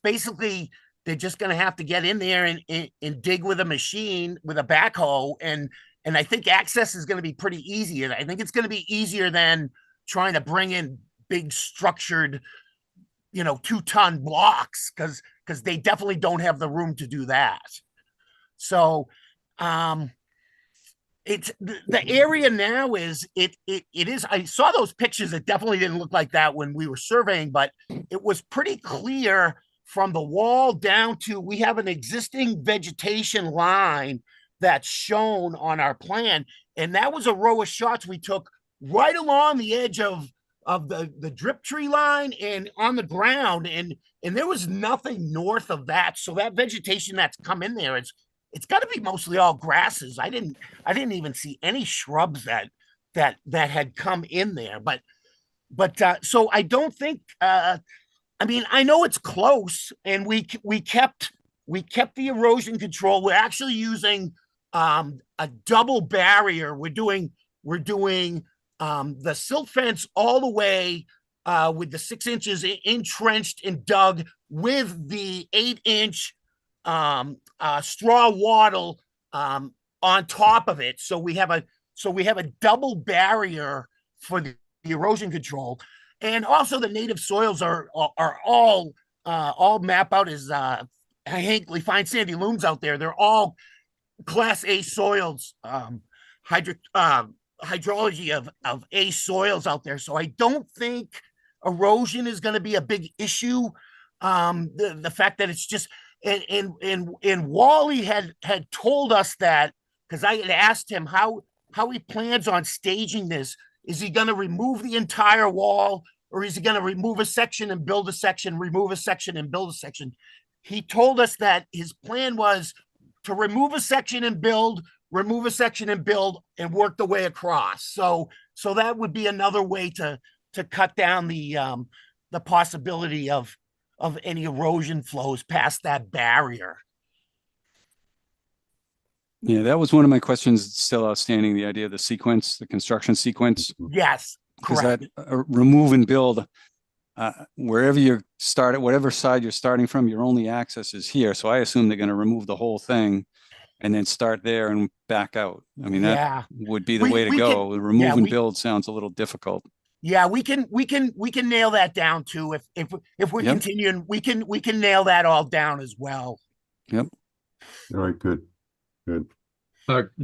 P: basically they're just going to have to get in there and dig with a machine with a backhoe, and I think access is going to be pretty easy. And I think it's going to be easier than trying to bring in big structured, 2-ton blocks, because they definitely don't have the room to do that. So, it's the area now is it is. I saw those pictures. It definitely didn't look like that when we were surveying, but it was pretty clear from the wall down to, we have an existing vegetation line that's shown on our plan, and that was a row of shots we took right along the edge of the drip tree line and on the ground, and there was nothing north of that. So that vegetation that's come in there, it's got to be mostly all grasses. I didn't even see any shrubs that had come in there. But so I don't think. I mean, I know it's close, and we kept the erosion control. We're actually using a double barrier. We're doing the silt fence all the way with the 6 inches entrenched and dug with the 8-inch straw wattle on top of it. So we have a double barrier for the erosion control, and also the native soils are all mapped out as Hankley fine sandy loams out there. They're all Class A soils, hydrology of A soils out there. So I don't think erosion is going to be a big issue. The fact that it's just and Wally had told us that, because I had asked him how he plans on staging this. Is he going to remove the entire wall, or is he going to remove a section and build a section, remove a section and build a section? He told us that his plan was to remove a section and build, remove a section and build, and work the way across. So that would be another way to cut down the possibility of any erosion flows past that barrier.
D: Yeah, that was one of my questions still outstanding, the idea of the sequence, the construction sequence.
P: Yes,
D: Because
P: correct.
D: that remove and build, wherever you start at, whatever side you're starting from, your only access is here. So I assume they're going to remove the whole thing and then start there and back out. I mean, that would be the way to go. Remove and build sounds a little difficult.
P: Yeah, we can nail that down too. If we're continuing, we can nail that all down as well.
D: Yep.
C: All right, good.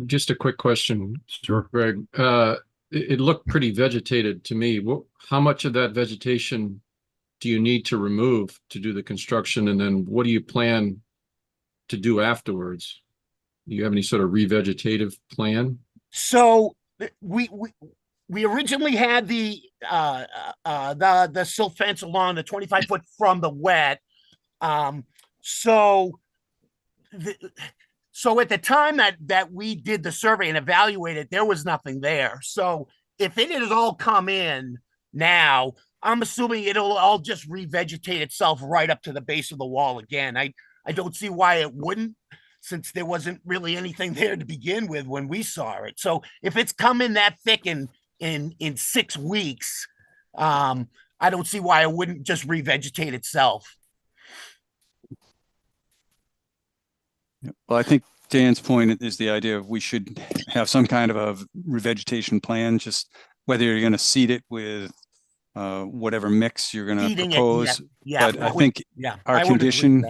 N: Just a quick question,
C: Sure.
N: Greg. It looked pretty vegetated to me. How much of that vegetation do you need to remove to do the construction? And then what do you plan to do afterwards? Do you have any sort of revegetative plan?
P: So we originally had the silt fence along the 25-foot from the wet. So at the time that we did the survey and evaluated, there was nothing there. So if it has all come in now, I'm assuming it'll all just revegetate itself right up to the base of the wall again. I don't see why it wouldn't, since there wasn't really anything there to begin with when we saw it. So if it's come in that thick in 6 weeks, I don't see why it wouldn't just revegetate itself.
D: Well, I think Dan's point is the idea of we should have some kind of a revegetation plan, just whether you're going to seed it with whatever mix you're going to propose. But I think our condition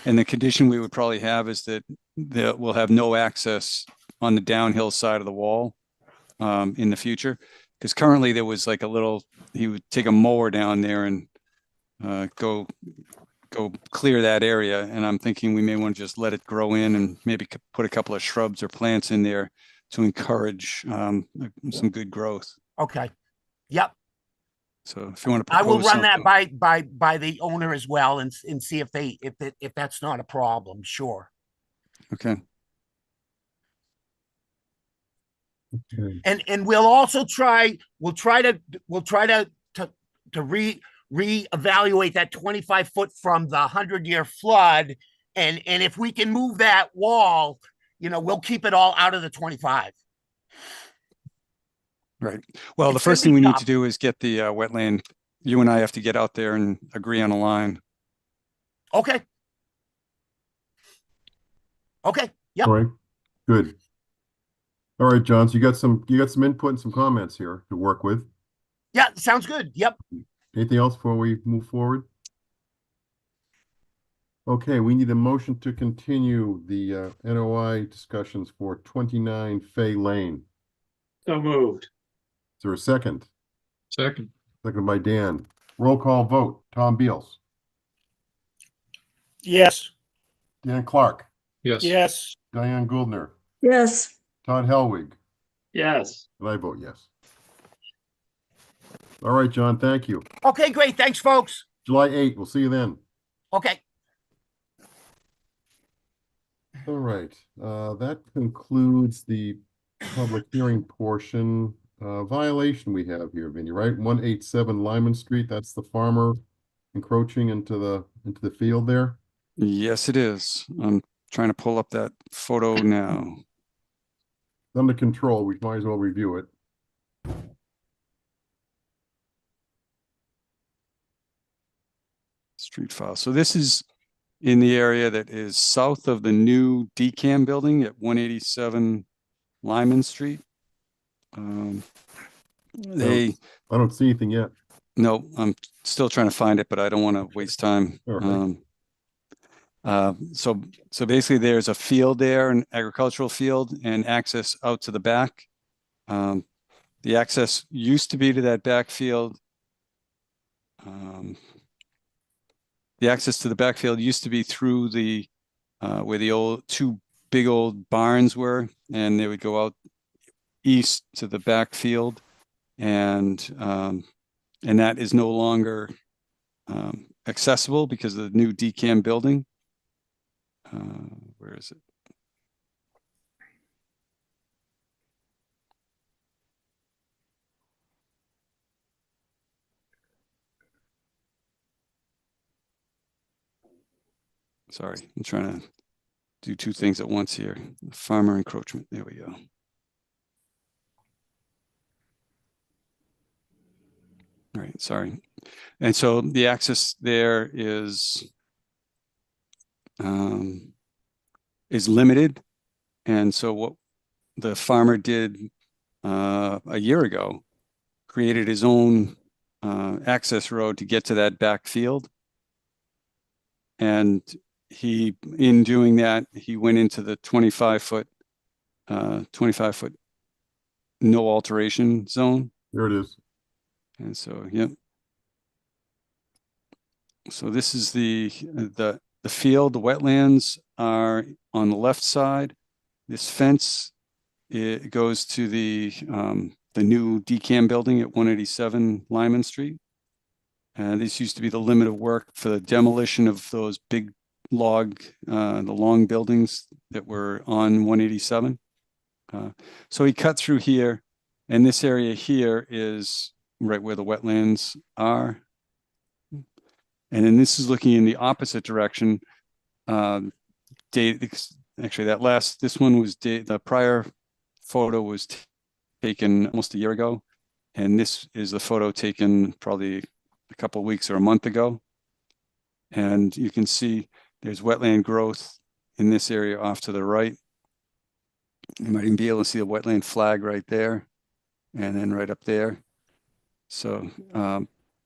D: and the condition we would probably have is that we'll have no access on the downhill side of the wall in the future. Because currently there was like he would take a mower down there and go clear that area. And I'm thinking we may want to just let it grow in and maybe put a couple of shrubs or plants in there to encourage some good growth.
P: Okay. Yep.
D: So if you want to,
P: I will run that by the owner as well and see if that's not a problem. Sure.
D: Okay.
C: Okay.
P: And we'll also try to reevaluate that 25-foot from the 100-year flood. And if we can move that wall, we'll keep it all out of the 25.
D: Right. Well, the first thing we need to do is get the wetland. You and I have to get out there and agree on a line.
P: Okay. Okay. Yep.
C: All right. Good. All right, John. So you got some input and some comments here to work with.
P: Yeah, sounds good. Yep.
C: Anything else before we move forward? Okay, we need a motion to continue the NOI discussions for 29 Fay Lane.
M: So moved.
C: Is there a second?
N: Second.
C: Seconded by Dan. Roll call vote. Tom Beals.
F: Yes.
C: Dan Clark.
N: Yes.
F: Yes.
C: Diane Gouldner.
E: Yes.
C: Todd Helwig.
M: Yes.
C: And I vote yes. All right, John, thank you.
P: Okay, great. Thanks, folks.
C: July 8th, we'll see you then.
P: Okay.
C: All right, that concludes the public hearing portion. Violation we have here, Vinny, right? 187 Lyman Street, that's the farmer encroaching into the field there.
D: Yes, it is. I'm trying to pull up that photo now.
C: It's under control, we might as well review it.
D: Street file. So this is in the area that is south of the new DCAM building at 187 Lyman Street.
C: I don't see anything yet.
D: No, I'm still trying to find it, but I don't want to waste time.
C: All right.
D: So basically there's a field there, an agricultural field, and access out to the back. The access used to be to that back field. The access to the backfield used to be through the where the two big old barns were, and they would go out east to the backfield, and that is no longer accessible because of the new DCAM building. Where is it? Sorry, I'm trying to do two things at once here. Farmer encroachment. There we go. All right, sorry. And so the access there is limited. And so what the farmer did a year ago, created his own access road to get to that back field. And in doing that, he went into the 25-foot 25-foot no alteration zone.
C: There it is.
D: And so, yep. So this is the field. The wetlands are on the left side. This fence, it goes to the new DCAM building at 187 Lyman Street. And this used to be the limit of work for the demolition of those big the long buildings that were on 187. So he cut through here, and this area here is right where the wetlands are. And then this is looking in the opposite direction. Actually, this one was the prior photo was taken almost a year ago. And this is the photo taken probably a couple of weeks or a month ago. And you can see there's wetland growth in this area off to the right. You might even be able to see the wetland flag right there and then right up there. So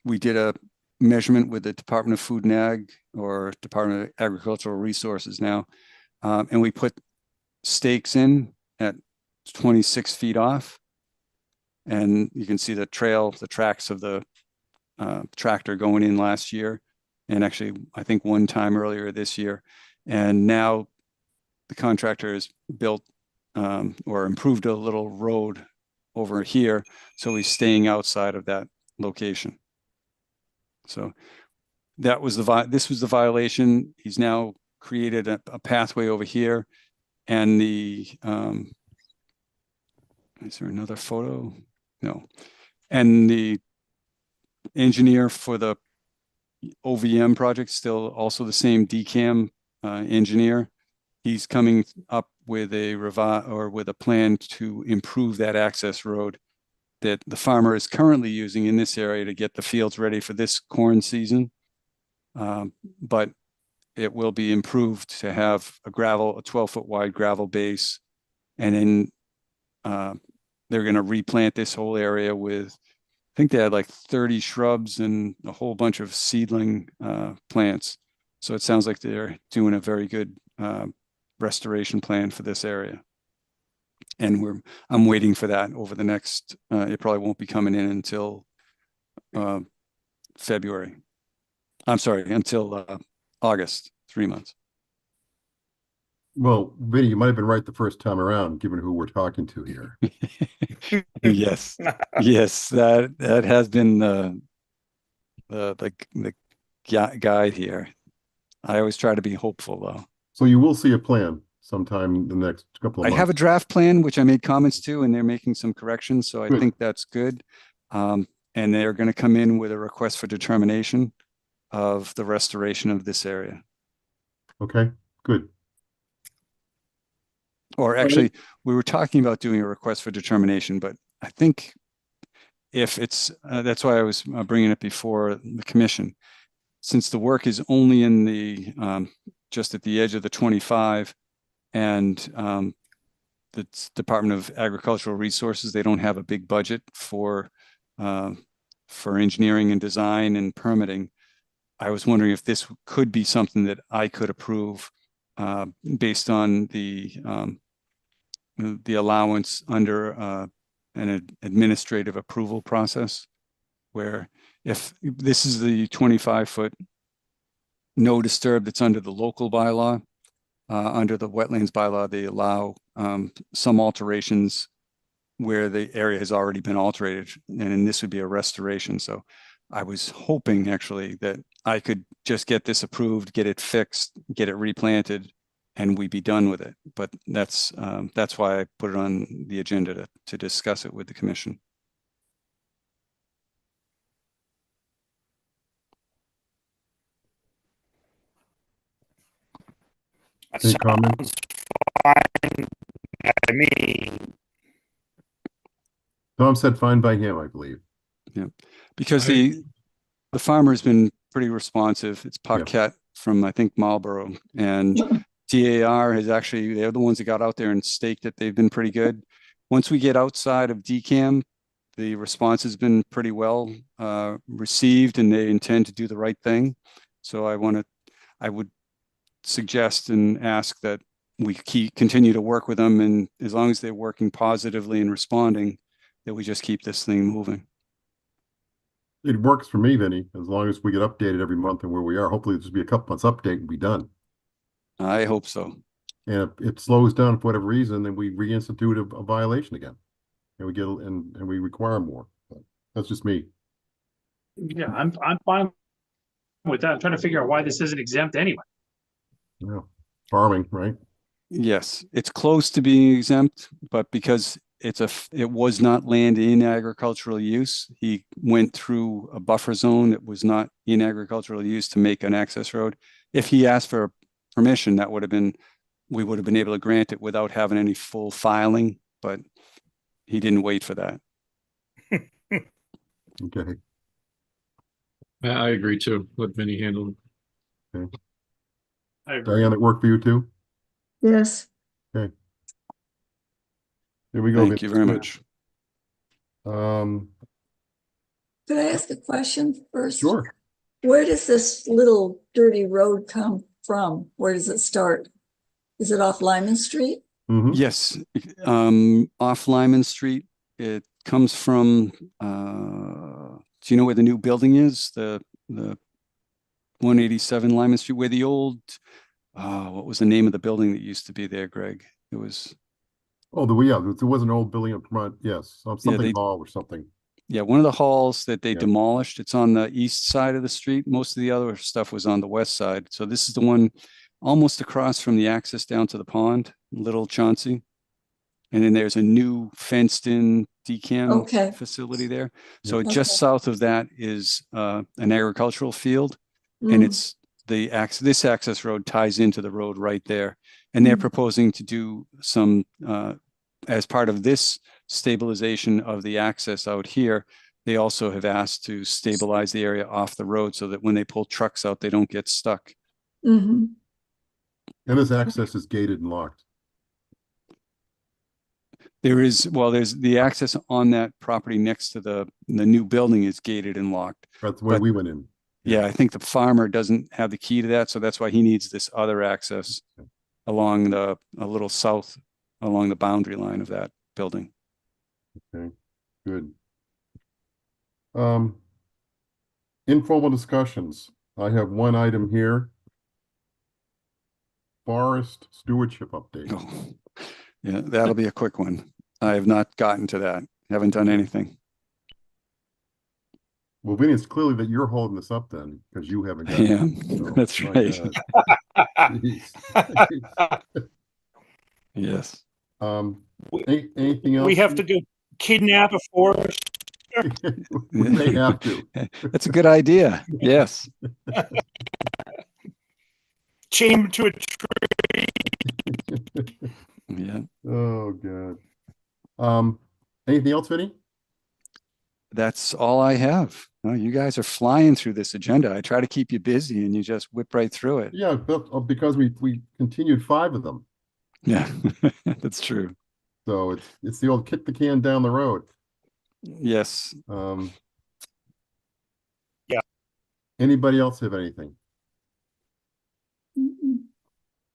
D: we did a measurement with the Department of Food and Ag, or Department of Agricultural Resources now. And we put stakes in at 26 feet off. And you can see the tracks of the tractor going in last year. And actually, I think one time earlier this year. And now the contractor has built or improved a little road over here. So he's staying outside of that location. So that was this was the violation. He's now created a pathway over here. And is there another photo? No. And the engineer for the OVM project, still also the same DCAM engineer. He's coming up with a plan to improve that access road that the farmer is currently using in this area to get the fields ready for this corn season. But it will be improved to have a 12-foot wide gravel base. And then they're going to replant this whole area with, I think they had like 30 shrubs and a whole bunch of seedling plants. So it sounds like they're doing a very good restoration plan for this area. And I'm waiting for that over the next, it probably won't be coming in until February. I'm sorry, until August, 3 months.
C: Well, Vinny, you might have been right the first time around, given who we're talking to here.
D: Yes, yes, that has been the guide here. I always try to be hopeful, though.
C: So you will see a plan sometime in the next couple of months.
D: I have a draft plan, which I made comments to, and they're making some corrections. So I think that's good. And they're going to come in with a request for determination of the restoration of this area.
C: Okay, good.
D: Or actually, we were talking about doing a request for determination, but I think if it's, that's why I was bringing it before the commission. Since the work is only in the, just at the edge of the 25, and the Department of Agricultural Resources, they don't have a big budget for engineering and design and permitting. I was wondering if this could be something that I could approve based on the allowance under an administrative approval process, where if this is the 25-foot no disturb that's under the local bylaw, under the wetlands bylaw, they allow some alterations where the area has already been alterated, and this would be a restoration. So I was hoping actually that I could just get this approved, get it fixed, get it replanted, and we'd be done with it. But that's why I put it on the agenda to discuss it with the commission.
C: Any comments?
F: Fine by me.
C: Tom said fine by him, I believe.
D: Yeah, because the farmer has been pretty responsive. It's Paquette from, I think, Marlboro, and DAR has actually, they're the ones that got out there and staked it. They've been pretty good. Once we get outside of DCAM, the response has been pretty well received, and they intend to do the right thing. So I would suggest and ask that we continue to work with them, and as long as they're working positively and responding, that we just keep this thing moving.
C: It works for me, Vinny, as long as we get updated every month and where we are. Hopefully, this will be a couple months update and be done.
D: I hope so.
C: And if it slows down for whatever reason, then we reinstitute a violation again, and we get and we require more. But that's just me.
M: Yeah, I'm fine with that. I'm trying to figure out why this isn't exempt anyway.
C: Yeah, farming, right?
D: Yes, it's close to being exempt, but because it was not land in agricultural use, he went through a buffer zone that was not in agricultural use to make an access road. If he asked for permission, that would have been, we would have been able to grant it without having any full filing, but he didn't wait for that.
C: Okay.
N: I agree too. Let Vinny handle it.
C: Okay. Diane, it worked for you too?
E: Yes.
C: Okay. Here we go.
D: Thank you very much.
E: Could I ask a question first?
C: Sure.
E: Where does this little dirty road come from? Where does it start? Is it off Lyman Street?
C: Mm-hmm.
D: Yes, off Lyman Street. It comes from, do you know where the new building is? The 187 Lyman Street, where the old, what was the name of the building that used to be there, Greg? It was.
C: Oh, there was an old building up front. Yes, something hall or something.
D: Yeah, one of the halls that they demolished. It's on the east side of the street. Most of the other stuff was on the west side. So this is the one almost across from the access down to the pond, Little Chauncey. And then there's a new fenced-in decam facility there. So just south of that is an agricultural field, and it's this access road ties into the road right there. And they're proposing to do some, as part of this stabilization of the access out here, they also have asked to stabilize the area off the road so that when they pull trucks out, they don't get stuck.
E: Mm-hmm.
C: And this access is gated and locked.
D: There's the access on that property next to the new building is gated and locked.
C: That's the way we went in.
D: Yeah, I think the farmer doesn't have the key to that, so that's why he needs this other access along a little south along the boundary line of that building.
C: Okay, good. Informal discussions. I have one item here. Forest stewardship update.
D: Oh, yeah, that'll be a quick one. I have not gotten to that. Haven't done anything.
C: Well, Vinny, it's clearly that you're holding this up then, because you haven't got
D: Yeah,
C: it.
D: that's right. Yes.
C: Anything else?
F: We have to go kidnap a forest.
C: We may have to.
D: That's a good idea. Yes.
F: Chain him to a tree.
D: Yeah.
C: Oh God. Anything else, Vinny?
D: That's all I have. Oh, you guys are flying through this agenda. I try to keep you busy and you just whip right through it.
C: Yeah, because we continued 5 of them.
D: Yeah, that's true.
C: So it's the old kick the can down the road.
D: Yes.
F: Yeah.
C: Anybody else have anything?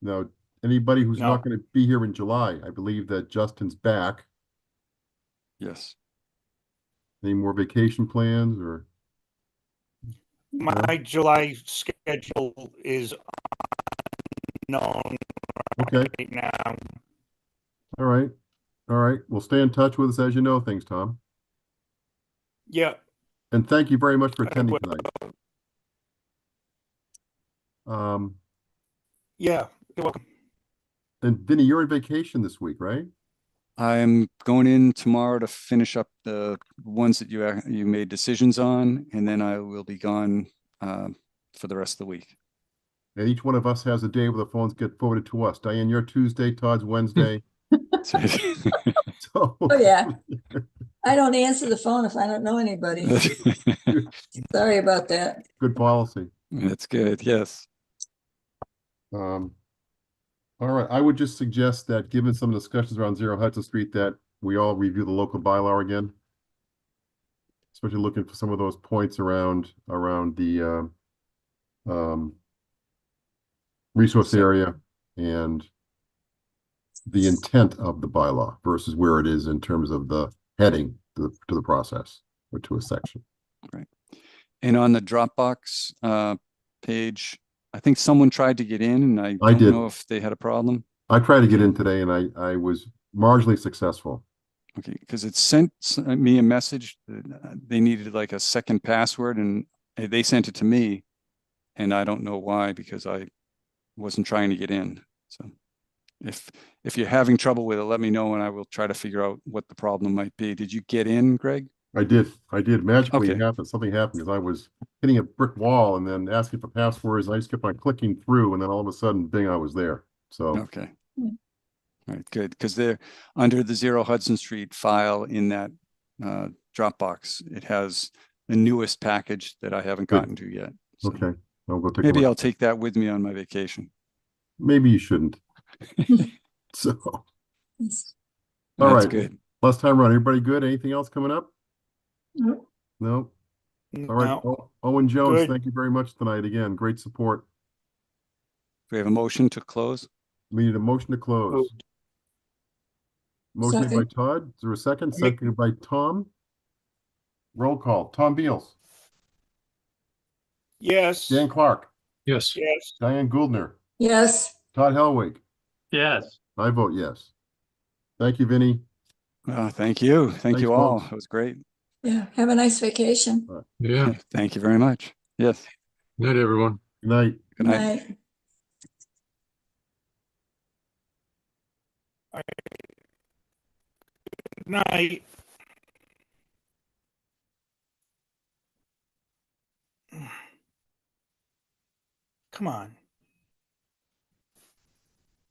C: No. Anybody who's not going to be here in July? I believe that Justin's back.
D: Yes.
C: Any more vacation plans or?
F: My July schedule is unknown right now.
C: All right. All right. Well, stay in touch with us as you know things, Tom.
F: Yeah.
C: And thank you very much for attending tonight.
F: Yeah, you're welcome.
C: And Vinny, you're on vacation this week, right?
D: I'm going in tomorrow to finish up the ones that you made decisions on, and then I will be gone for the rest of the week.
C: And each one of us has a day where the phones get forwarded to us. Diane, you're Tuesday, Todd's Wednesday.
E: Oh yeah. I don't answer the phone if I don't know anybody. Sorry about that.
C: Good policy.
D: That's good. Yes.
C: All right. I would just suggest that given some discussions around 0 Hudson Street, that we all review the local bylaw again. Especially looking for some of those points around the resource area and the intent of the bylaw versus where it is in terms of the heading to the process or to a section.
D: Right. And on the Dropbox page, I think someone tried to get in and I don't
C: did.
D: know if they had a problem.
C: I tried to get in today and I was marginally successful.
D: Okay, because it sent me a message that they needed like a second password and they sent it to me. And I don't know why, because I wasn't trying to get in. So if you're having trouble with it, let me know and I will try to figure out what the problem might be. Did you get in, Greg?
C: I did. Magically
D: Okay.
C: something happened because I was hitting a brick wall and then asking for passwords. I just kept on clicking through and then all of a sudden, bing, I was there. So
D: Okay. All right, good. Because they're under the 0 Hudson Street file in that Dropbox. It has the newest package that I haven't
C: Good.
D: gotten to yet. So
C: okay. I'll go take a
D: maybe
C: look.
D: I'll take that with me on my vacation.
C: Maybe you shouldn't. So all
E: Yes.
C: right.
D: Good.
C: Last time around, everybody good? Anything else coming up?
E: No.
C: No. All right.
F: No.
C: Owen Jones,
F: Good.
C: thank you very much tonight. Again, great support.
D: Do we have a motion to close?
C: We need a motion to close. Motion made by
E: Second.
C: Todd. Is there a second?
F: Make-
C: Seconded by Tom. Roll call. Tom Beals,
F: Yes.
C: Dan Clark,
N: Yes.
F: Yes.
C: Diane Gouldner,
E: Yes.
C: Todd Helwig.
M: Yes.
C: I vote yes. Thank you, Vinny.
D: Thank you. Thank
C: Thanks,
D: you all.
C: folks.
D: It was great.
E: Yeah. Have a nice vacation.
N: Yeah.
D: Thank you very much. Yes.
N: Good night, everyone.
C: Good night.
D: Good night.
F: Good night. Come on.